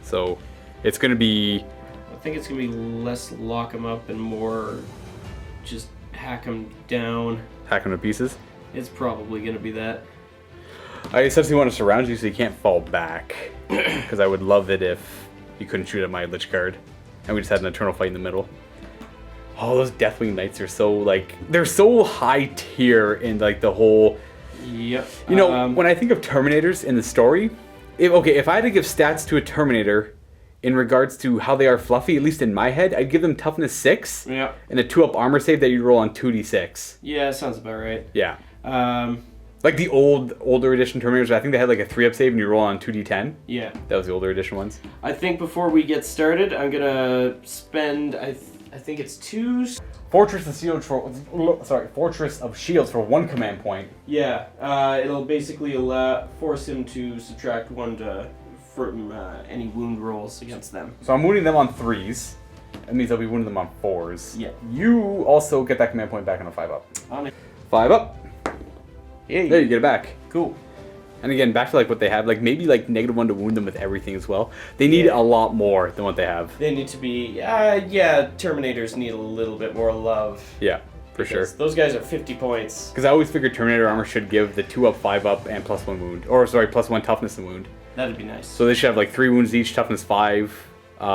So it's going to be... I think it's going to be less lock them up and more just hack them down. Hack them to pieces? It's probably going to be that. I essentially want to surround you so you can't fall back. because I would love it if you couldn't shoot at my Lich card, and we just had an eternal fight in the middle. Oh, those Deathwing Knights are so, like, they're so high tier in, like, the whole... Yep. You know, when I think of Terminators in the story, if I had to give stats to a Terminator in regards to how they are fluffy, at least in my head, I'd give them toughness 6 Yeah. and a 2-up armor save that you roll on 2d6. Yeah, sounds about right. Yeah. Like the older edition Terminators, I think they had like a 3-up save and you roll on 2d10. Yeah. That was the older edition ones. I think before we get started, I'm gonna spend, I think it's 2... Fortress of Shields for 1 command point. Yeah, it'll basically force him to subtract 1 from any wound rolls against them. So I'm wounding them on 3s. That means I'll be wounding them on 4s. Yeah. You also get that command point back on a 5-up. On it. 5-up. Yeah. There, you get it back. Cool. And again, back to like what they have, like maybe like -1 to wound them with everything as well. They need a lot more than what they have. They need to be, yeah, Terminators need a little bit more love. Yeah, for sure. Those guys are 50 points. Because I always figured Terminator armor should give the 2-up, 5-up, and +1 wound. Or sorry, +1 toughness and wound. That'd be nice. So they should have like 3 wounds each, toughness 5,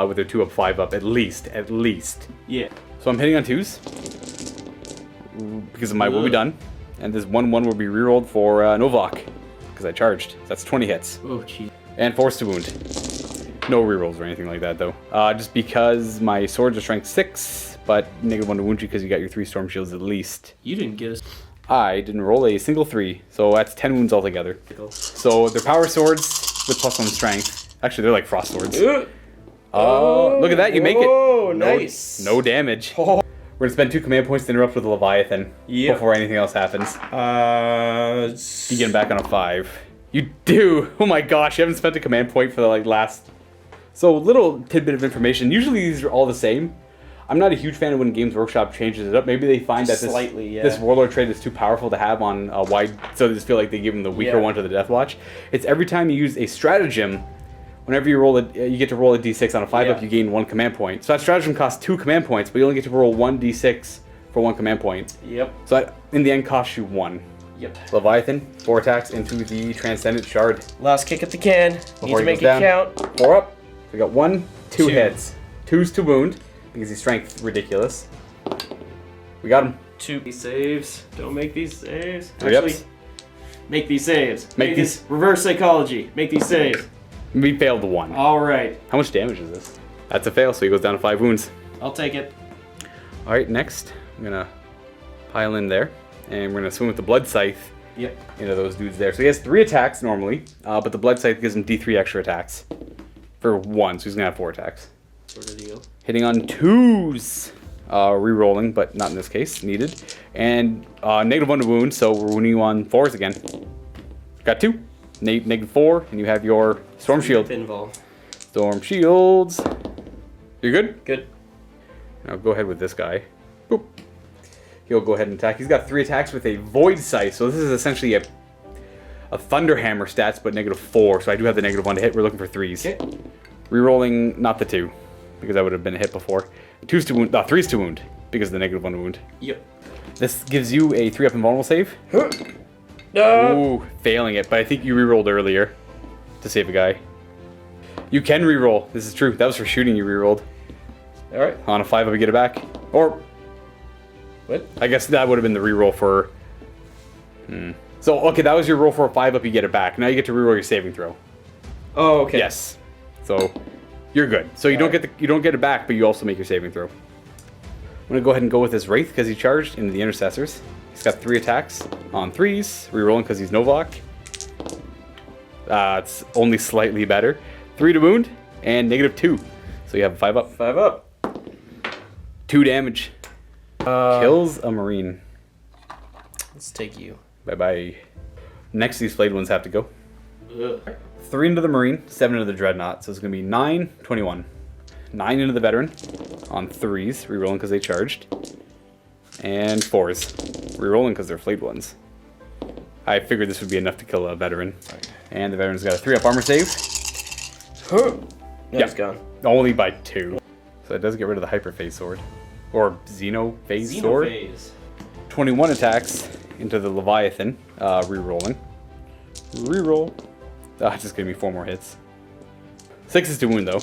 with their 2-up, 5-up, at least. Yeah. So I'm hitting on 2s. Because of my will be done. And this 1/1 will be rerolled for Novokh. Because I charged. That's 20 hits. Oh, jeez. And force to wound. No rerolls or anything like that, though. Just because my swords are strength 6, but -1 to wound you because you got your 3 storm shields at least. You didn't get us. I didn't roll a single 3, so that's 10 wounds altogether. So they're power swords with +1 strength. Actually, they're like frost swords. Look at that, you make it. Oh, nice. No damage. We're gonna spend 2 command points to interrupt with the Leviathan before anything else happens. You get him back on a 5. You do! Oh my gosh, you haven't spent a command point for the last... So, little tidbit of information. Usually these are all the same. I'm not a huge fan of when Games Workshop changes it up. Maybe they find that this Warlord trait is too powerful to have on a wide... So they just feel like they give them the weaker one to the Deathwatch. It's every time you use a stratagem, whenever you roll you get to roll a d6 on a 5-up, you gain 1 command point. So that stratagem costs 2 command points, but you only get to roll 1 d6 for 1 command point. Yep. So that, in the end, costs you 1. Yep. Leviathan, 4 attacks into the Transcendent Shard. Last kick at the can. Need to make it count. 4 up. We got 1, 2 hits. 2's to wound, because he's strength ridiculous. We got him. 2 saves. Don't make these saves. 3 Actually, ups. make these saves. Make these. Reverse psychology. Make these saves. We failed the 1. Alright. How much damage is this? That's a fail, so he goes down to 5 wounds. I'll take it. Alright, next, I'm gonna pile in there, and we're gonna swing with the Blood Scythe into those dudes there. So he has 3 attacks normally, but the Blood Scythe gives him D3 extra attacks for 1, so he's gonna have 4 attacks. Sort of deal. Hitting on 2s, re-rolling, but not in this case, needed. And -1 to wound, so we're wounding you on 4s again. Got 2. -4, and you have your Storm Shield. Pinball. Storm Shields. You're good? Good. Now go ahead with this guy. Boop. He'll go ahead and attack. He's got 3 attacks with a Void Scythe, so this is essentially a Thunderhammer stats, but -4. So I do have the -1 to hit. We're looking for 3s. Okay. Rerolling not the 2, because that would have been a hit before. 2's to wound, 3's to wound, because of the -1 wound. Yep. This gives you a 3-up invulnerable save. No. Ooh, failing it, but I think you rerolled earlier to save a guy. You can reroll. This is true. That was for shooting you rerolled. Alright. On a 5-up, you get it back. Or... What? I guess that would have been the reroll for... So, okay, that was your roll for a 5-up, you get it back. Now you get to reroll your saving throw. Oh, okay. Yes. So, you're good. So you don't get it back, but you also make your saving throw. I'm going to go ahead and go with his Wraith, because he charged into the Intercessors. He's got 3 attacks on 3s, rerolling because he's Novokh. It's only slightly better. 3 to wound, and -2. So you have a 5-up. 5-up. 2 damage. Kills a Marine. Let's take you. Bye-bye. Next, these flayed ones have to go. Ugh. 3 into the Marine, 7 into the Dreadnought. So it's going to be 9, 21. 9 into the Veteran on 3s, rerolling because they charged. And 4s, rerolling because they're flayed ones. I figured this would be enough to kill a Veteran. And the Veteran's got a 3-up armor save. It's gone. Only by 2. So it does get rid of the Hyperphase Sword. Or Xenophase Sword. 21 attacks into the Leviathan, rerolling. Reroll. Just give me 4 more hits. 6 is to wound though.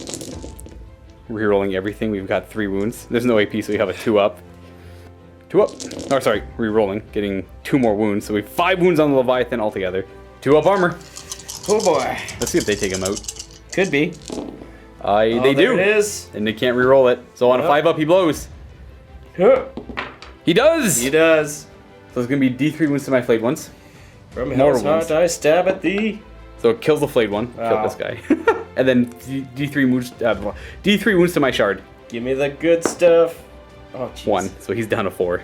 Rerolling everything. We've got 3 wounds. There's no AP, so we have a 2 up. 2 up. Oh, sorry. Rerolling. Getting 2 more wounds. So we have 5 wounds on the Leviathan altogether. 2 up armor. Oh boy. Let's see if they take him out. Could be. They do. There it is. And they can't reroll it. So on a 5 up, he blows. He does. He does. So it's gonna be D3 wounds to my flayed ones. From Hell's Heart, I stab at thee. So it kills the flayed one. Kill this guy. And then D3 wounds to my shard. Give me the good stuff. Oh, jeez. 1. So he's down to 4.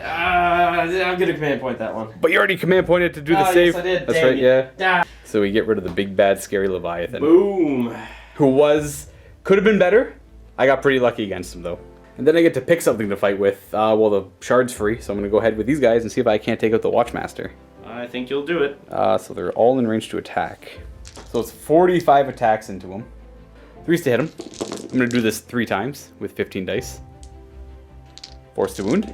I'm gonna command point that one. But you already command pointed to do the save. Yes, I did. That's Dang right, it. yeah. So we get rid of the big bad scary Leviathan. Boom. Who could have been better. I got pretty lucky against him though. And then I get to pick something to fight with. Well, the shard's free, so I'm gonna go ahead with these guys and see if I can't take out the Watchmaster. I think you'll do it. So they're all in range to attack. So it's 45 attacks into him. 3's to hit him. I'm gonna do this 3 times with 15 dice. 4's to wound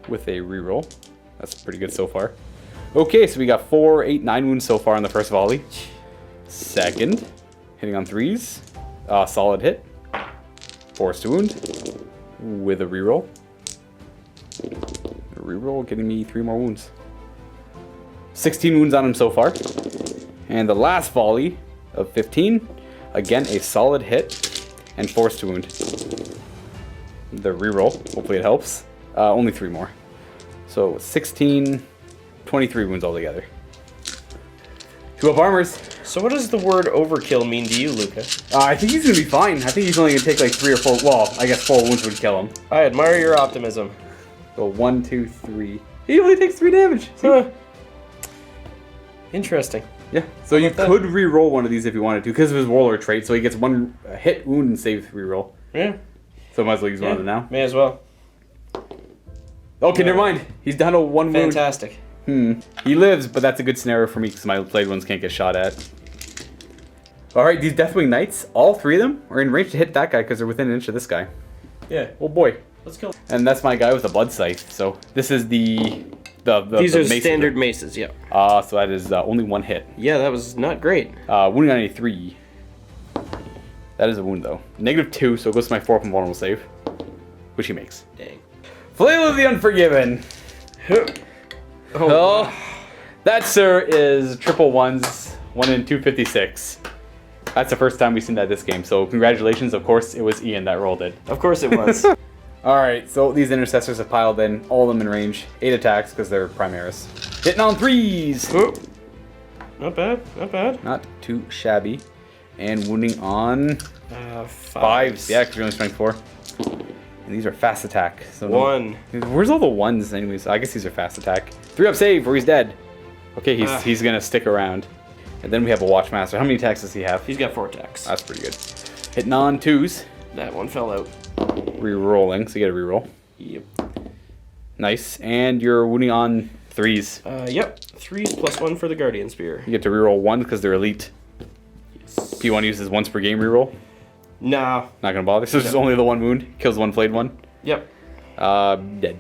with a reroll. That's pretty good so far. Okay, so we got 4, 8, 9 wounds so far on the first volley. Second, hitting on 3s. Solid hit. 4's to wound with a reroll. A reroll getting me 3 more wounds. 16 wounds on him so far. And the last volley of 15, again a solid hit and 4's to wound. The reroll, hopefully it helps. Only 3 more. So 16, 23 wounds altogether. 2 up armors. So what does the word overkill mean to you, Luka? I think he's gonna be fine. I think he's only gonna take like 3 or 4. Well, I guess 4 wounds would kill him. I admire your optimism. So 1, 2, 3. He only takes 3 damage. Huh. Interesting. Yeah. So you could re-roll one of these if you wanted to, because of his warlord trait. So he gets 1 hit, wound, and save re-roll. Yeah. So might as well use one of them now. May as well. Okay, never mind. He's down to 1 wound. Fantastic. He lives, but that's a good scenario for me because my played ones can't get shot at. Alright, these Deathwing Knights, all 3 of them are in range to hit that guy because they're within an inch of this guy. Yeah. Oh boy. Let's kill. And that's my guy with the blood scythe. So this is the These are mace standard maces, yeah. So that is only 1 hit. Yeah, that was not great. Wounding on a 3. That is a wound though. -2, so it goes to my 4 up and vulnerable save, which he makes. Dang. Flail of the Unforgiven. Oh, that sir is triple ones, 1 in 256. That's the first time we've seen that this game. So congratulations. Of course, it was Ian that rolled it. Of course it was. All right, so these intercessors have piled in, all of them in range. 8 attacks because they're Primaris. Hitting on 3s. Oh. Not bad, not bad. Not too shabby. And wounding on 5s. Yeah, because you're only strength 4. And these are fast attack. So 1. Where's all the 1s anyways? I guess these are fast attack. 3 up save or he's dead. Okay, he's gonna stick around. And then we have a Watchmaster. How many attacks does he have? He's got 4 attacks. That's pretty good. Hitting on 2s. That one fell out. Re-rolling, so you get a reroll. Yep. Nice. And you're wounding on 3s. Yep. 3s plus 1 for the Guardian Spear. You get to reroll 1 because they're elite. Yes. Do you want to use this once per game reroll? No. Not gonna bother. So it's just only the 1 wound. Kills 1 flayed one. Yep. Dead.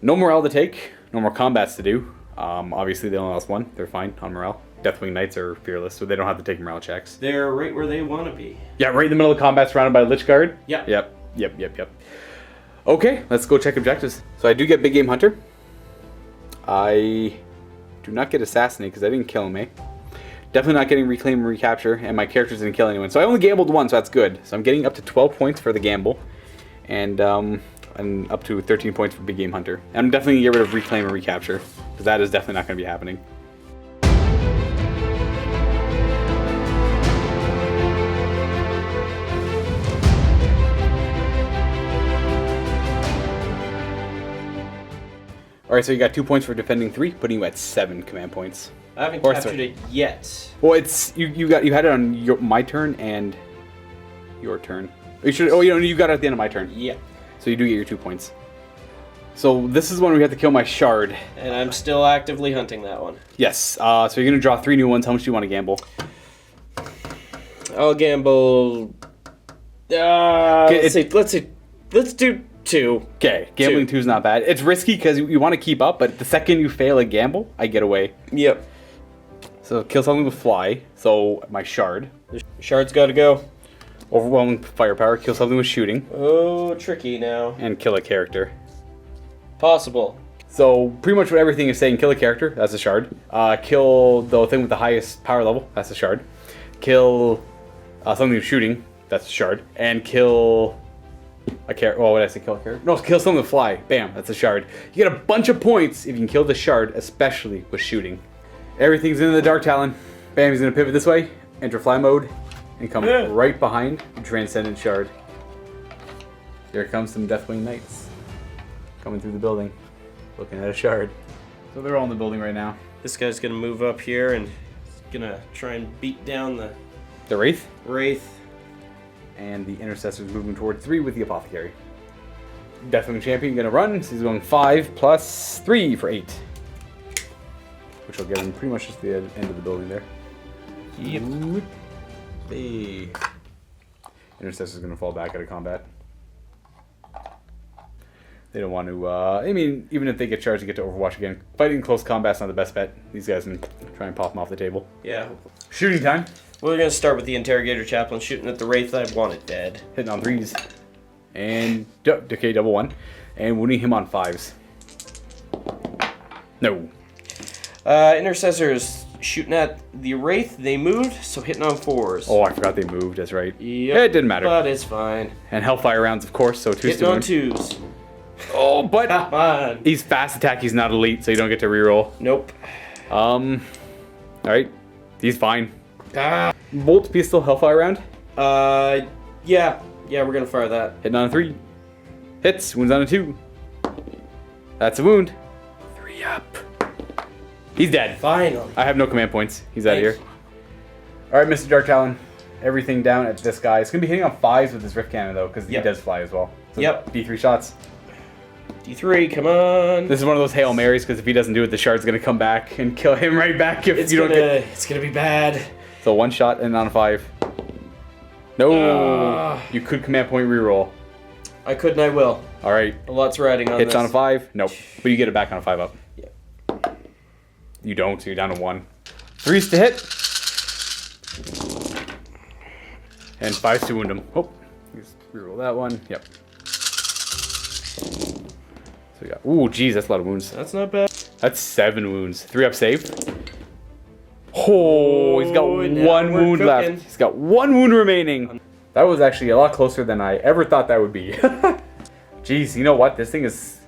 No morale to take. No more combats to do. Obviously they only lost 1. They're fine on morale. Deathwing Knights are fearless, so they don't have to take morale checks. They're right where they want to be. Yeah, right in the middle of combat, surrounded by a Lich Guard. Yep. Yep. Okay, let's go check objectives. So I do get Big Game Hunter. I do not get Assassinate because I didn't kill him, eh? Definitely not getting Reclaim and Recapture, and my characters didn't kill anyone. So I only gambled 1, so that's good. So I'm getting up to 12 points for the gamble, and up to 13 points for Big Game Hunter. And I'm definitely going to get rid of Reclaim and Recapture, because that is definitely not going to be happening. Alright, so you got 2 points for defending 3, putting you at 7 command points. I haven't Or captured sorry. it yet. Well, it's you had it on my turn and your turn. You should. Oh, you got it at the end of my turn. Yeah. So you do get your 2 points. So this is when we have to kill my shard. And I'm still actively hunting that one. Yes. So you're gonna draw 3 new ones. How much do you want to gamble? I'll gamble. Let's do 2. Okay, gambling 2 is not bad. It's risky because you want to keep up, but the second you fail a gamble, I get away. Yep. So kill something with fly. So my shard. The shard's got to go. Overwhelming firepower, kill something with shooting, Oh, tricky now. and kill a character. Possible. So pretty much what everything is saying, kill a character, that's a shard. Kill the thing with the highest power level, that's a shard. Kill something with shooting, that's a shard. And kill a character, well, what did I say, kill a character? No, kill something with fly, bam, that's a shard. You get a bunch of points if you can kill the shard, especially with shooting. Everything's in the Dark Talon. Bam, he's gonna pivot this way, enter fly mode, and come right behind the Transcendent Shard. Here comes some Deathwing Knights. Coming through the building, looking at a shard. So they're all in the building right now. This guy's going to move up here and he's going to try and beat down the Wraith? Wraith. And the Intercessor's moving toward 3 with the Apothecary. Deathwing Champion gonna run, so he's going 5 plus 3 for 8. Which will get him pretty much just the end of the building there. Yep. The Intercessor's gonna fall back out of combat. They don't want to, I mean, even if they get charged and get to Overwatch again, fighting in close combat's not the best bet. These guys can try and pop them off the table. Yeah. Shooting time. We're going to start with the Interrogator Chaplain shooting at the Wraith. I want it dead. Hitting on 3s. And, okay, double 1. And wounding him on 5s. No. Intercessor is shooting at the Wraith. They moved, so hitting on 4s. Oh, I forgot they moved, that's right. Yep, it didn't matter. But it's fine. And Hellfire rounds, of course, so 2s Hitting to on wound. 2s. Oh, but Come on. he's fast attack, he's not elite, so you don't get to reroll. Nope. Alright. He's fine. Ah. Bolt pistol Hellfire round. Yeah. Yeah, we're going to fire that. Hitting on a 3. Hits, wounds on a 2. That's a wound. 3 up. He's dead. Finally. I have no command points. He's out of Thanks. here. Alright, Mr. Dark Talon. Everything down at this guy. It's going to be hitting on 5s with his Rift Cannon, though, because he does fly as well. So Yep. D3 shots. D3, come on. This is one of those Hail Marys, because if he doesn't do it, the shard's going to come back and kill him right back if It's you don't get... It's gonna be bad. So 1 shot and on a 5. No! You could command point reroll. I could and I will. Alright. A lot's riding on Hits this. on a 5? Nope. But you get it back on a 5 up. Yeah. You don't, so you're down to 1. 3s to hit. And 5s to wound him. Oh, just reroll that one. Yep. So we got, ooh, geez, that's a lot of wounds. That's not bad. That's 7 wounds. 3 up save. Oh, he's got now 1 we're wound cooking. left. He's got 1 wound remaining. That was actually a lot closer than I ever thought that would be. Jeez, you know what? This thing is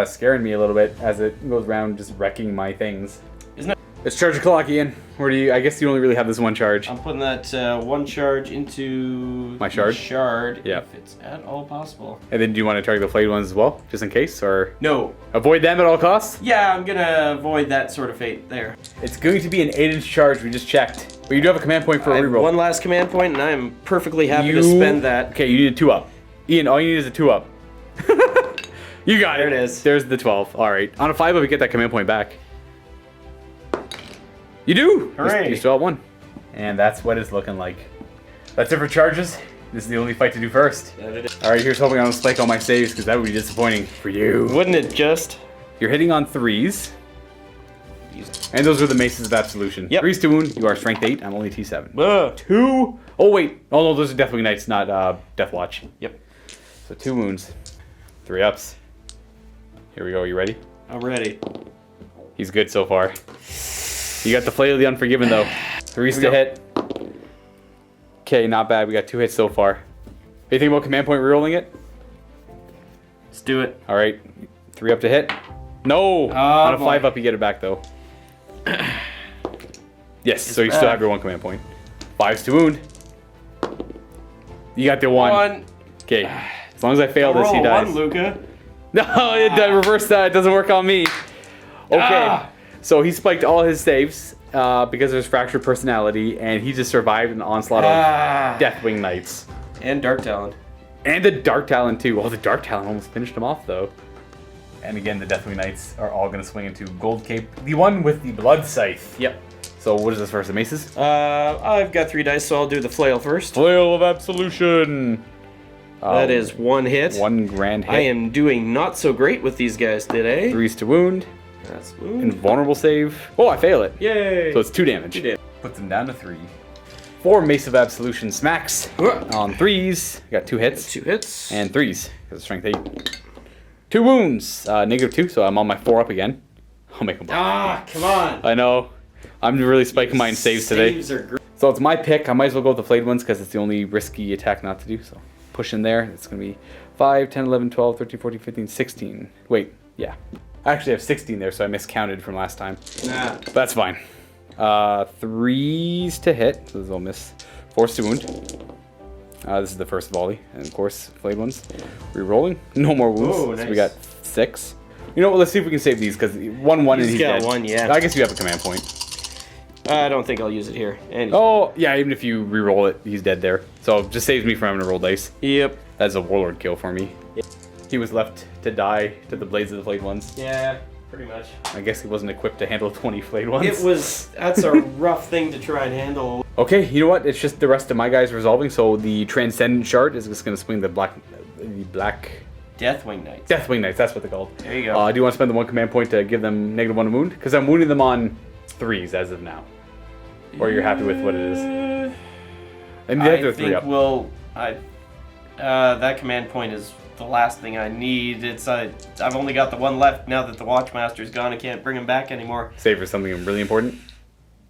scaring me a little bit as it goes around just wrecking my things. Isn't it? Let's charge a clock, Ian. Where do you? I guess you only really have this 1 charge. I'm putting that 1 charge into My shard? If it's at all possible. And then do you want to target the flayed ones as well, just in case, or No. avoid them at all costs? Yeah, I'm gonna avoid that sort of fate there. It's going to be an 8-inch charge. We just checked, but you do have a command point for I a have reroll. 1 last command point, and I am perfectly happy to spend that. Okay, you need a 2 up. Ian, all you need is a 2 up. You got There it. it is. There's the 12. All right. On a 5 up, you get that command point back. You do. Hooray. You still have 1. And that's what it's looking like. That's it for charges. This is the only fight to do first. All right, here's hoping I don't spike all my saves because that would be disappointing for you. Wouldn't it just? You're hitting on 3s. And those are the Maces of Absolution. Yep. 3s to wound. You are strength 8. I'm only T7. Ugh. 2. Oh, wait. Oh, no, those are Deathwing Knights, not Deathwatch. Yep. So 2 wounds. 3 ups. Here we go. You ready? I'm ready. He's good so far. You got the Flail of the Unforgiven, though. 3s to go. hit. Okay, not bad. We got 2 hits so far. Anything about command point rerolling it? Let's do it. All right. 3 up to hit. No! On a 5 up, you get it back, though. Yes, so you still have your 1 command point. 5s to wound. You got the 1. Okay. As long as I fail this, he dies. 1, Luka. No, it reverse that. It doesn't work on me. Okay. So he spiked all his saves because of his fractured personality, and he just survived an onslaught of Deathwing Knights. And Dark Talon. And the Dark Talon, too. Well, the Dark Talon almost finished him off, though. And again, the Deathwing Knights are all going to swing into Gold Cape. The one with the Blood Scythe. Yep. So what is this first? The Maces? I've got 3 dice, so I'll do the flail first. Flail of Absolution. That is 1 hit. 1 grand hit. I am doing not so great with these guys today. 3s to wound. That's wound. Invulnerable save. Oh, I fail it. Yay! So it's 2 damage. 2 damage. Puts him down to 3. 4 Mace of Absolution smacks on 3s. Got 2 hits. 2 hits. And 3s, because strength 8. 2 wounds, -2, so I'm on my 4 up again. I'll make them. Come on. I know. I'm really spiking mine saves today. Saves are great. So it's my pick. I might as well go with the flayed ones because it's the only risky attack not to do. So push in there. It's going to be 5, 10, 11, 12, 13, 14, 15, 16. Wait, yeah. I actually have 16 there, so I miscounted from last time. Nah. But that's fine. 3s to hit, so those will miss. 4s to wound. This is the first volley, and of course, flayed ones. Re-rolling. No more wounds. Oh, nice. So we got 6. You know what? Let's see if we can save these because 1-1 and he's got dead. 1, yeah. I guess you have a command point. I don't think I'll use it here. And Oh, yeah, even if you re-roll it, he's dead there. So it just saves me from having to roll dice. Yep. That's a warlord kill for me. Yep. He was left to die to the blades of the flayed ones. Yeah, pretty much. I guess he wasn't equipped to handle 20 flayed ones. That's a rough thing to try and handle. Okay, you know what? It's just the rest of my guys resolving. So the Transcendent Shard is just going to swing the black Deathwing Knights. Deathwing Knights, that's what they're called. There you go. Do you want to spend the 1 command point to give them -1 wound? Because I'm wounding them on 3s as of now. Or you're happy with what it is? And they have to 3 up. That command point is the last thing I need. I've only got the 1 left now that the Watchmaster's gone. I can't bring him back anymore. Save for something really important?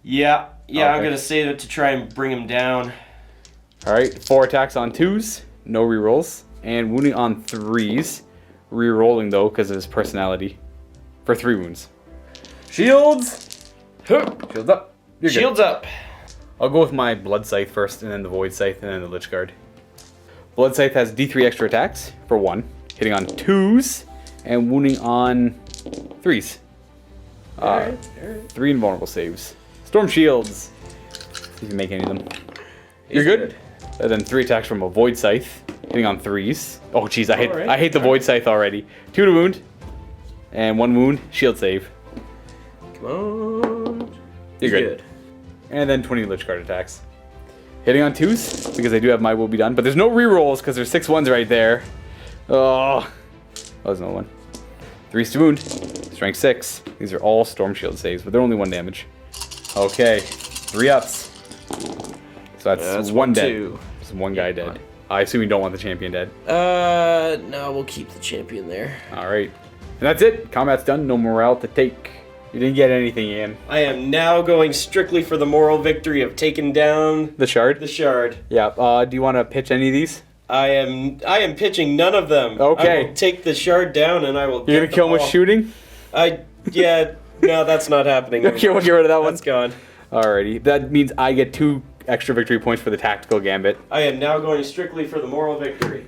Yeah, Okay. I'm gonna save it to try and bring him down. Alright, 4 attacks on 2s, no rerolls. And wounding on 3s. Rerolling though, because of his personality. For 3 wounds. Shields! Shields up. You're good. Shields up. I'll go with my Blood Scythe first, and then the Void Scythe, and then the Lich Guard. Blood Scythe has D3 extra attacks for 1, hitting on 2s, and wounding on 3s. Alright. 3 invulnerable saves. Storm Shields. You can make any of them. You're good. And then 3 attacks from a Void Scythe, hitting on 3s. Oh jeez, I hate the Void Scythe already. 2 to wound, and 1 wound, shield save. Come on. You're good. And then 20 Lich Guard attacks. Hitting on 2s, because I do have my will be done. But there's no rerolls, because there's 6 1s right there. Oh, that was another one. 3s to wound. Strength 6. These are all Storm Shield saves, but they're only 1 damage. Okay, 3 ups. So that's 1 dead. 2. There's 1 guy dead. I assume you don't want the champion dead. No, we'll keep the champion there. Alright. And that's it. Combat's done. No morale to take. You didn't get anything, Ian. I am now going strictly for the moral victory of taking down The shard? the shard. Yeah. Do you want to pitch any of these? I am pitching none of them. Okay. I will take the shard down and I will You're going to kill him with shooting? No, that's not happening. Okay, we'll get rid of that one. That's gone. Alrighty. That means I get 2 extra victory points for the Tactical Gambit. I am now going strictly for the moral victory.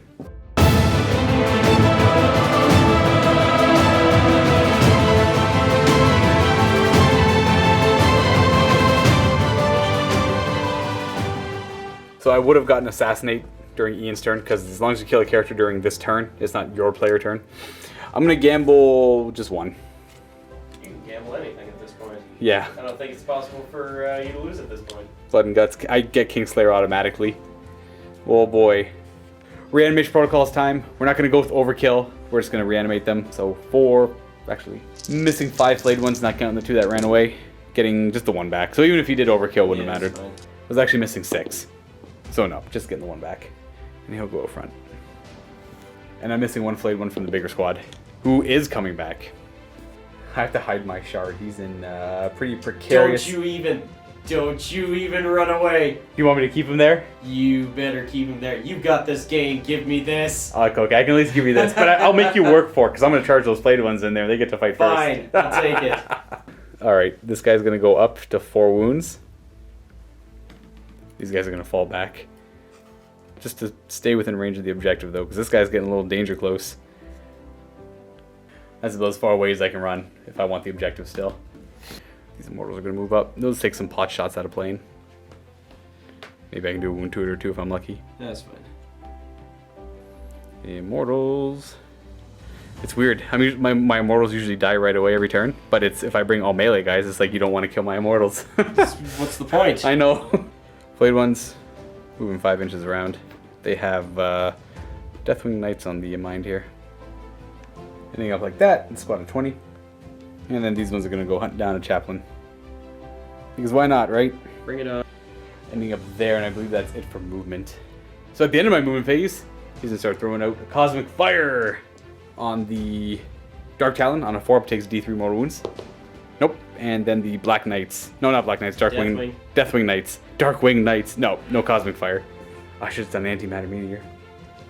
So I would have gotten Assassinate during Ian's turn, because as long as you kill a character during this turn, it's not your player turn. I'm going to gamble just 1. You can gamble anything at this point. Yeah. I don't think it's possible for you to lose at this point. Blood and Guts. I get Kingslayer automatically. Oh boy. Reanimation protocols time. We're not going to go with overkill. We're just going to reanimate them. So 4, actually missing 5 flayed ones, not counting the 2 that ran away. Getting just the 1 back. So even if you did overkill, wouldn't have mattered. I was actually missing 6. So no, just getting the 1 back. And he'll go up front. And I'm missing 1 flayed one from the bigger squad, who is coming back. I have to hide my shard. He's in pretty precarious. Don't you even run away. You want me to keep him there? You better keep him there. You got this game. Give me this. Okay, I can at least give you this, but I'll make you work for it, because I'm going to charge those flayed ones in there. They get to fight first. Fine, I'll take it. Alright, this guy's going to go up to 4 wounds. These guys are going to fall back. Just to stay within range of the objective, though, because this guy's getting a little danger close. That's about as far away as I can run, if I want the objective still. These immortals are going to move up. Those take some pot shots out of plane. Maybe I can do a wound to it or 2 if I'm lucky. That's fine. The immortals. It's weird. I mean, my immortals usually die right away every turn, but it's if I bring all melee guys, it's like you don't want to kill my immortals. What's the point? I know. Flayed ones, moving 5 inches around. They have Deathwing Knights on the mind here. Ending up like that, and squad of 20. And then these ones are going to go hunt down a chaplain. Because why not, right? Bring it on. ending up there, and I believe that's it for movement. So at the end of my movement phase, he's gonna start throwing out a Cosmic Fire on the Dark Talon. On a 4-up, takes D3 mortal wounds. Nope. And then the Black Knights. No, not Black Knights. Deathwing. Deathwing Knights. Darkwing Knights. No Cosmic Fire. I should have done Antimatter Meteor.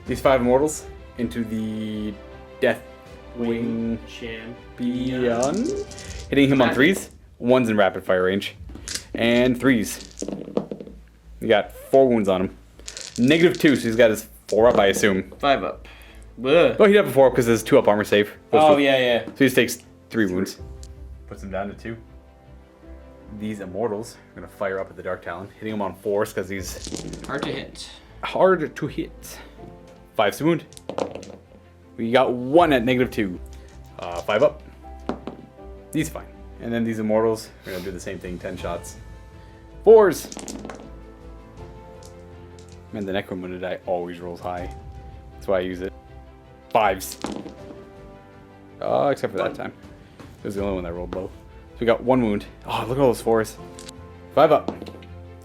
These 5 immortals into the Deathwing Champion. Hitting him on 3s. 1's in rapid fire range. And 3s. You got 4 wounds on him. -2, so he's got his 4-up, I assume. 5-up. Ugh. Oh, he'd have a 4-up because there's 2-up armor save. Oh, yeah. So he just takes 3 wounds. Puts him down to 2. These immortals are going to fire up at the Dark Talon, hitting him on 4s because he's hard to hit. 5's to wound. We got 1 at -2. 5-up. He's fine. And then these immortals are going to do the same thing, 10 shots. 4s. Man, the Necron die always rolls high. That's why I use it. 5s. Except for that time. It was the only one that rolled low. So we got 1 wound. Oh, look at all those 4s. 5-up.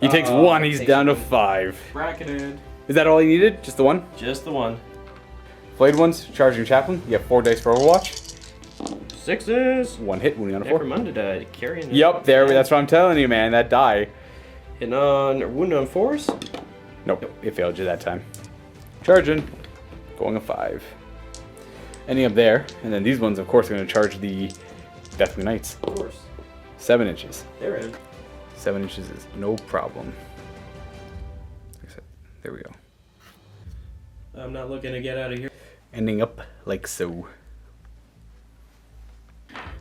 He takes 1. He's down to 5. Bracketed. Is that all he needed? Just the 1? Just the 1. Flayed ones, charging chaplain. You have 4 dice for Overwatch. 6s. 1 hit, wounding on a 4. Necromunda carrying. Yep, that's what I'm telling you, man. That die. Hitting on wound on 4s. Nope, it failed you that time. Charging. Going a 5. Ending up there. And then these ones, of course, are going to charge the Deathwing Knights. Of course. 7 inches. They're in. 7 inches is no problem. There we go. I'm not looking to get out of here. Ending up like so.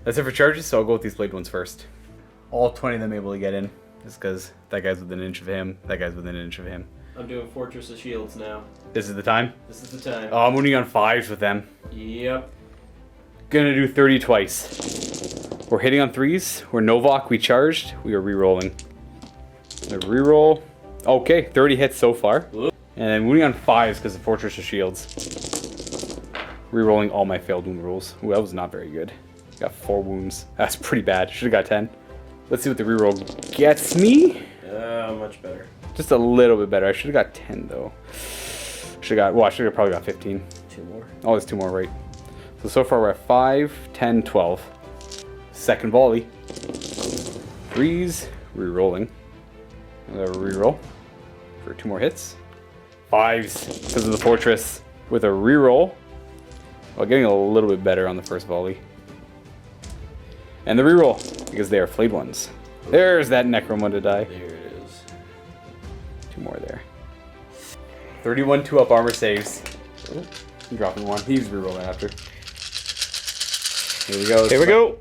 That's it for charges, so I'll go with these blade ones first. All 20 of them able to get in, just because that guy's within an inch of him, that guy's within an inch of him. I'm doing Fortress of Shields now. This is the time? This is the time. Oh, I'm wounding on 5s with them. Yep. Gonna do 30 twice. We're hitting on 3s. We're Novokh, we charged. We are re-rolling. Re-roll. Okay, 30 hits so far. Whoop. And then wounding on 5s because of Fortress of Shields. Re-rolling all my failed wound rolls. Ooh, that was not very good. Got 4 wounds. That's pretty bad. Should have got 10. Let's see what the re-roll gets me. Much better. Just a little bit better. I should have got 10 though. I should have probably got 15. 2 more. Oh, there's 2 more, right. So far we're at 5, 10, 12. Second volley. 3s, re-rolling. Another re-roll for 2 more hits. 5s because of the fortress with a re-roll. Well, getting a little bit better on the first volley. And the re-roll because they are flayed ones. There's that Necromunda die. There it is. 2 more there. 31 2-up armor saves. Oh, I'm dropping 1. He's re-rolling after. Here we go. Here we go.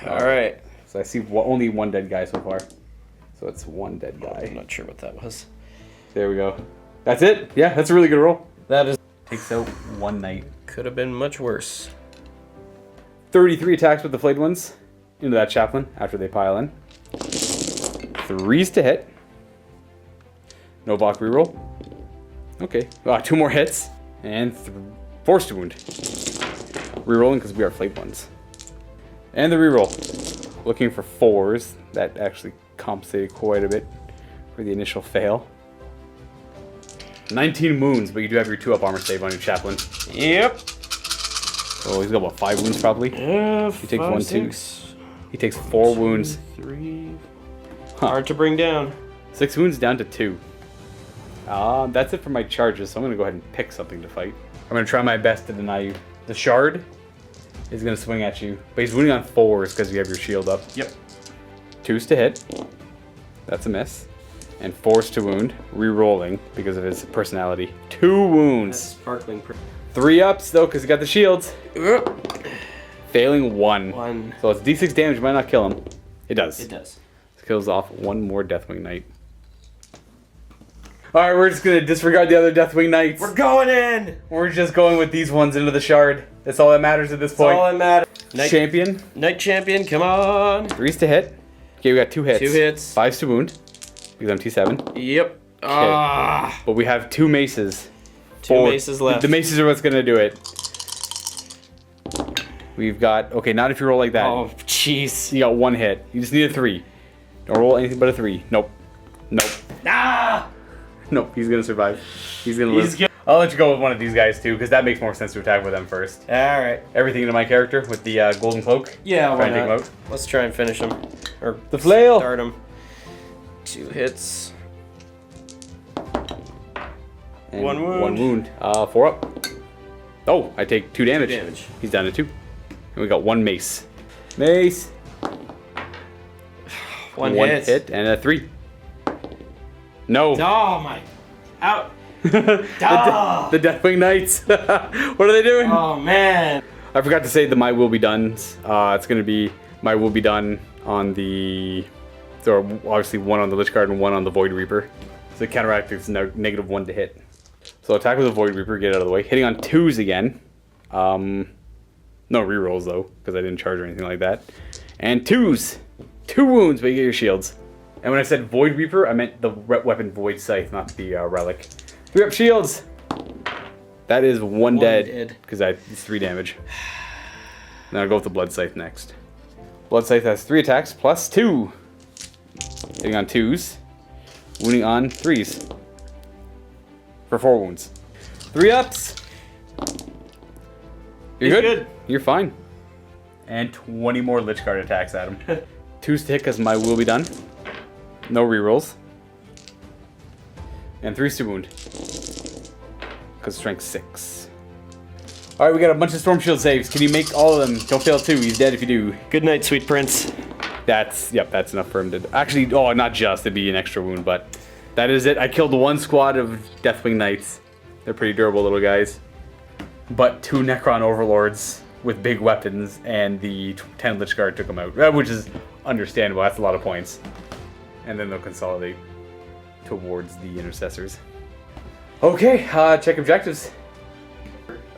All right. So I see only 1 dead guy so far. So it's 1 dead guy. I'm not sure what that was. There we go. That's it. Yeah, that's a really good roll. That is. Takes out 1 knight. Could have been much worse. 33 attacks with the flayed ones into that chaplain after they pile in. 3s to hit. Novokh reroll. Okay. 2 more hits. And 4s to wound. Rerolling because we are flayed ones. And the reroll. Looking for 4s. That actually compensated quite a bit for the initial fail. 19 wounds, but you do have your 2-up armor save on your chaplain. Yep. Oh, he's got about 5 wounds probably. Yeah, he takes 5, 1, 6. 2. He takes 4 wounds. 3. Huh. Hard to bring down. 6 wounds down to 2. That's it for my charges, so I'm going to go ahead and pick something to fight. I'm going to try my best to deny you. The shard is going to swing at you, but he's wounding on 4s because you have your shield up. Yep. 2s to hit. That's a miss. And 4s to wound. Re-rolling because of his personality. 2 wounds. That's sparkling. 3 ups though because he got the shields. Failing 1. 1. So it's d6 damage. Might not kill him. It does. It does. It kills off 1 more Deathwing Knight. Alright, we're just going to disregard the other Deathwing Knights. We're going in! We're just going with these ones into the shard. That's all that matters at this point. That's all that matters. Champion. Knight champion, come on. 3s to hit. Okay, we got 2 hits. 2 hits. 5s to wound. Because I'm T7. Yep. Ah. But we have 2 maces. 2 maces left. The maces are what's going to do it. We've got... Okay, not if you roll like that. Oh, jeez. You got 1 hit. You just need a 3. Don't roll anything but a 3. Nope. Nope. Ah! Nope, he's gonna survive. He's gonna live. I'll let you go with one of these guys too, because that makes more sense to attack with them first. Alright. Everything into my character with the golden cloak. Yeah, why Try and take him not? out. Let's try and finish him. Or The flail. start him. 2 hits. And One wound. 1 wound. 4 up. Oh, I take 2 damage. 2 damage. He's down to 2. And we got 1 mace. Mace. One One hit. hit and a 3. No. Oh my. Out. the Deathwing Knights. What are they doing? Oh man. I forgot to say the My Will Be Done's. It's going to be My Will Be Done on the... So obviously 1 on the Lich Guard and 1 on the Void Reaper. So counteract is -1 to hit. So attack with the Void Reaper, get out of the way. Hitting on 2s again. No rerolls though, because I didn't charge or anything like that. And 2s. 2 wounds, but you get your shields. And when I said Void Reaper, I meant the weapon Void Scythe, not the relic. 3 up shields. That is 1 dead, because it's 3 damage. Then I'll go with the Blood Scythe next. Blood Scythe has 3 attacks plus 2. Hitting on 2s. Wounding on 3s. For 4 wounds. 3 ups. You're good. You're fine. And 20 more Lich Guard attacks at him. 2s to hit because My Will Be Done. No rerolls. And 3s to wound. Because strength 6. Alright, we got a bunch of Storm Shield saves. Can you make all of them? Don't fail 2. He's dead if you do. Good night, sweet prince. That's enough for him to... Actually, oh, not just. It'd be an extra wound, but... That is it. I killed 1 squad of Deathwing Knights. They're pretty durable little guys. But 2 Necron Overlords with big weapons, and the 10 Lich Guard took them out. Which is understandable. That's a lot of points. And then they'll consolidate towards the Intercessors. Okay, check objectives.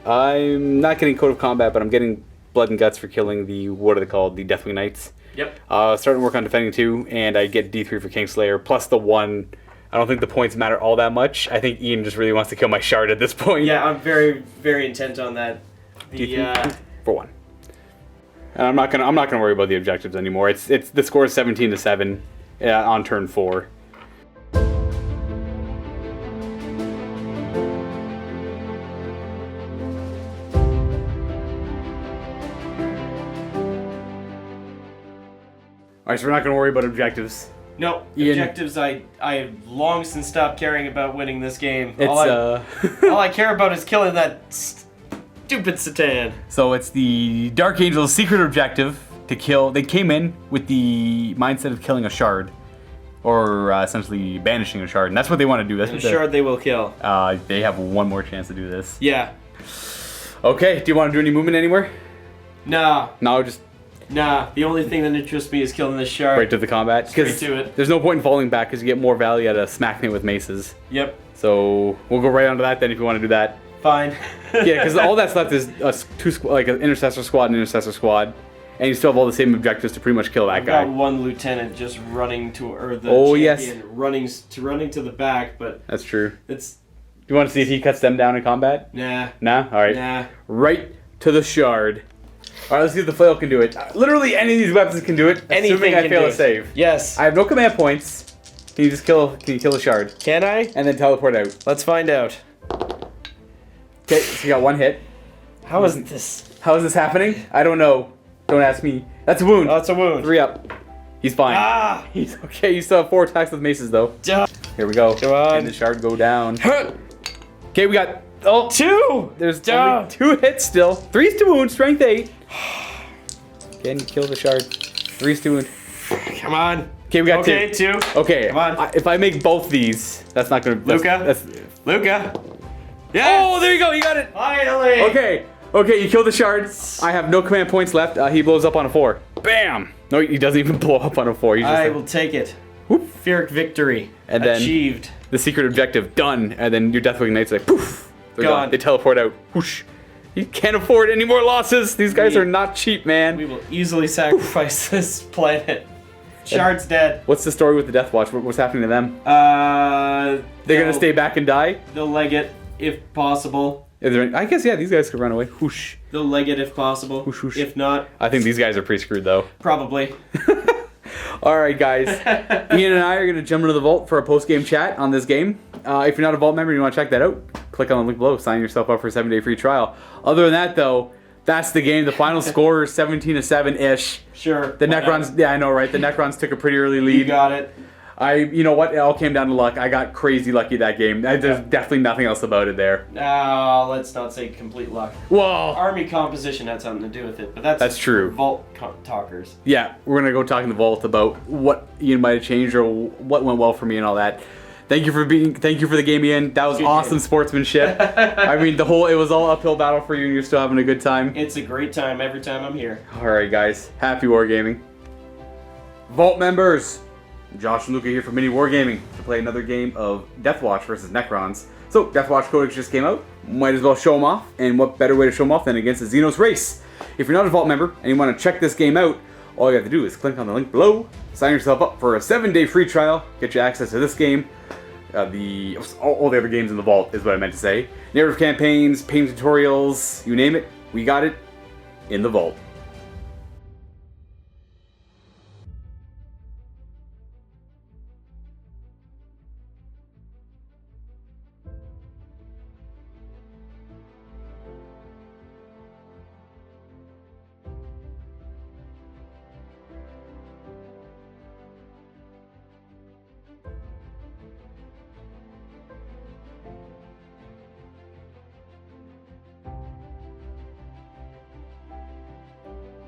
I'm not getting Code of Combat, but I'm getting Blood and Guts for killing the, what are they called, the Deathwing Knights. Yep. Starting to work on defending 2, and I get D3 for Kingslayer, plus the 1. I don't think the points matter all that much. I think Ian just really wants to kill my shard at this point. Yeah, I'm very, very intent on that. For 1. And I'm not gonna worry about the objectives anymore. It's the score is 17-7 on turn 4. Alright, so we're not going to worry about objectives. No, Ian. objectives, I have long since stopped caring about winning this game. It's, all I care about is killing that stupid Satan. So it's the Dark Angel's secret objective to kill... They came in with the mindset of killing a shard. Or essentially banishing a shard, and that's what they want to do. That's And what a shard they will kill. they have 1 more chance to do this. Yeah. Okay, do you want to do any movement anywhere? Nah. No, just... Nah, the only thing that interests me is killing this shard. Right to the combat. Straight to it. There's no point in falling back because you get more value out of smacking it with maces. Yep. So we'll go right onto that then if you want to do that. Fine. Yeah, because all that's left is like an intercessor squad and intercessor squad, and you still have all the same objectives to pretty much kill that I've guy. got 1 lieutenant just running to, or the champion running to the back, but That's true. it's Do you want to see if he cuts them down in combat? nah. Nah? Alright. Nah. Right to the shard. Alright, let's see if the flail can do it. Literally any of these weapons can do it, Anything assuming I can fail do a it. save. Yes. I have no command points. Can you kill a shard? Can I? And then teleport out. Let's find out. Okay, so you got 1 hit. How is this? How is this happening? I don't know. Don't ask me. That's a wound. Oh, it's a wound. 3 up. He's fine. Ah! He's okay. You still have 4 attacks with maces though. Duh. Here we go. Come on. And the shard go down. Okay, we got 2! There's Duh. only 2 hits still. 3's to wound. Strength 8. Can you kill the shard? 3's to wound. Come on. Okay, we got Okay, 2. 2. Okay. Come on. If I make both these, that's not gonna. Luka. Luka. Yes. Oh, there you go. You got it. Finally. Okay. Okay, you killed the shard. I have no command points left. He blows up on a 4. Bam! No, he doesn't even blow up on a 4. He's just I will take it. Whoop. Pyrrhic victory. And then- achieved. The secret objective done, and then your Deathwing Knights like poof, they're gone. Gone. They teleport out. Whoosh. You can't afford any more losses. These guys We- are not cheap, man. We will easily sacrifice this planet. Shard's dead. What's the story with the Deathwatch? What's happening to them? They're They're gonna stay back and die. They'll leg it if possible. Is there any, I guess these guys could run away. Whoosh. They'll leg it if possible. Whoosh, whoosh. If not, I think these guys are pretty screwed though. probably. All right, guys. Ian and I are going to jump into the vault for a post-game chat on this game. If you're not a vault member and you want to check that out, click on the link below. Sign yourself up for a 7-day free trial. Other than that, though, that's the game. The final score is 17-7-ish. Sure. The Necrons, yeah, I know, right? The Necrons took a pretty early lead. You got it. You know what? It all came down to luck. I got crazy lucky that game. There's definitely nothing else about it there. Let's not say complete luck. Well, Army composition had something to do with it, but that's true. Vault talkers. Yeah, we're gonna go talk in the vault about what Ian might have changed or what went well for me and all that. Thank you for the game, Ian. That was Good awesome game. sportsmanship. I mean, it was all uphill battle for you, and you're still having a good time. It's a great time every time I'm here. All right, guys. Happy wargaming. Vault members, Josh and Luka here from MiniWarGaming to play another game of Deathwatch versus Necrons. So, Deathwatch Codex just came out. Might as well show them off, and what better way to show them off than against the Xenos race? If you're not a Vault member and you want to check this game out, all you have to do is click on the link below, sign yourself up for a 7-day free trial, get you access to this game, all the other games in the Vault is what I meant to say. Narrative campaigns, paint tutorials, you name it, we got it in the Vault.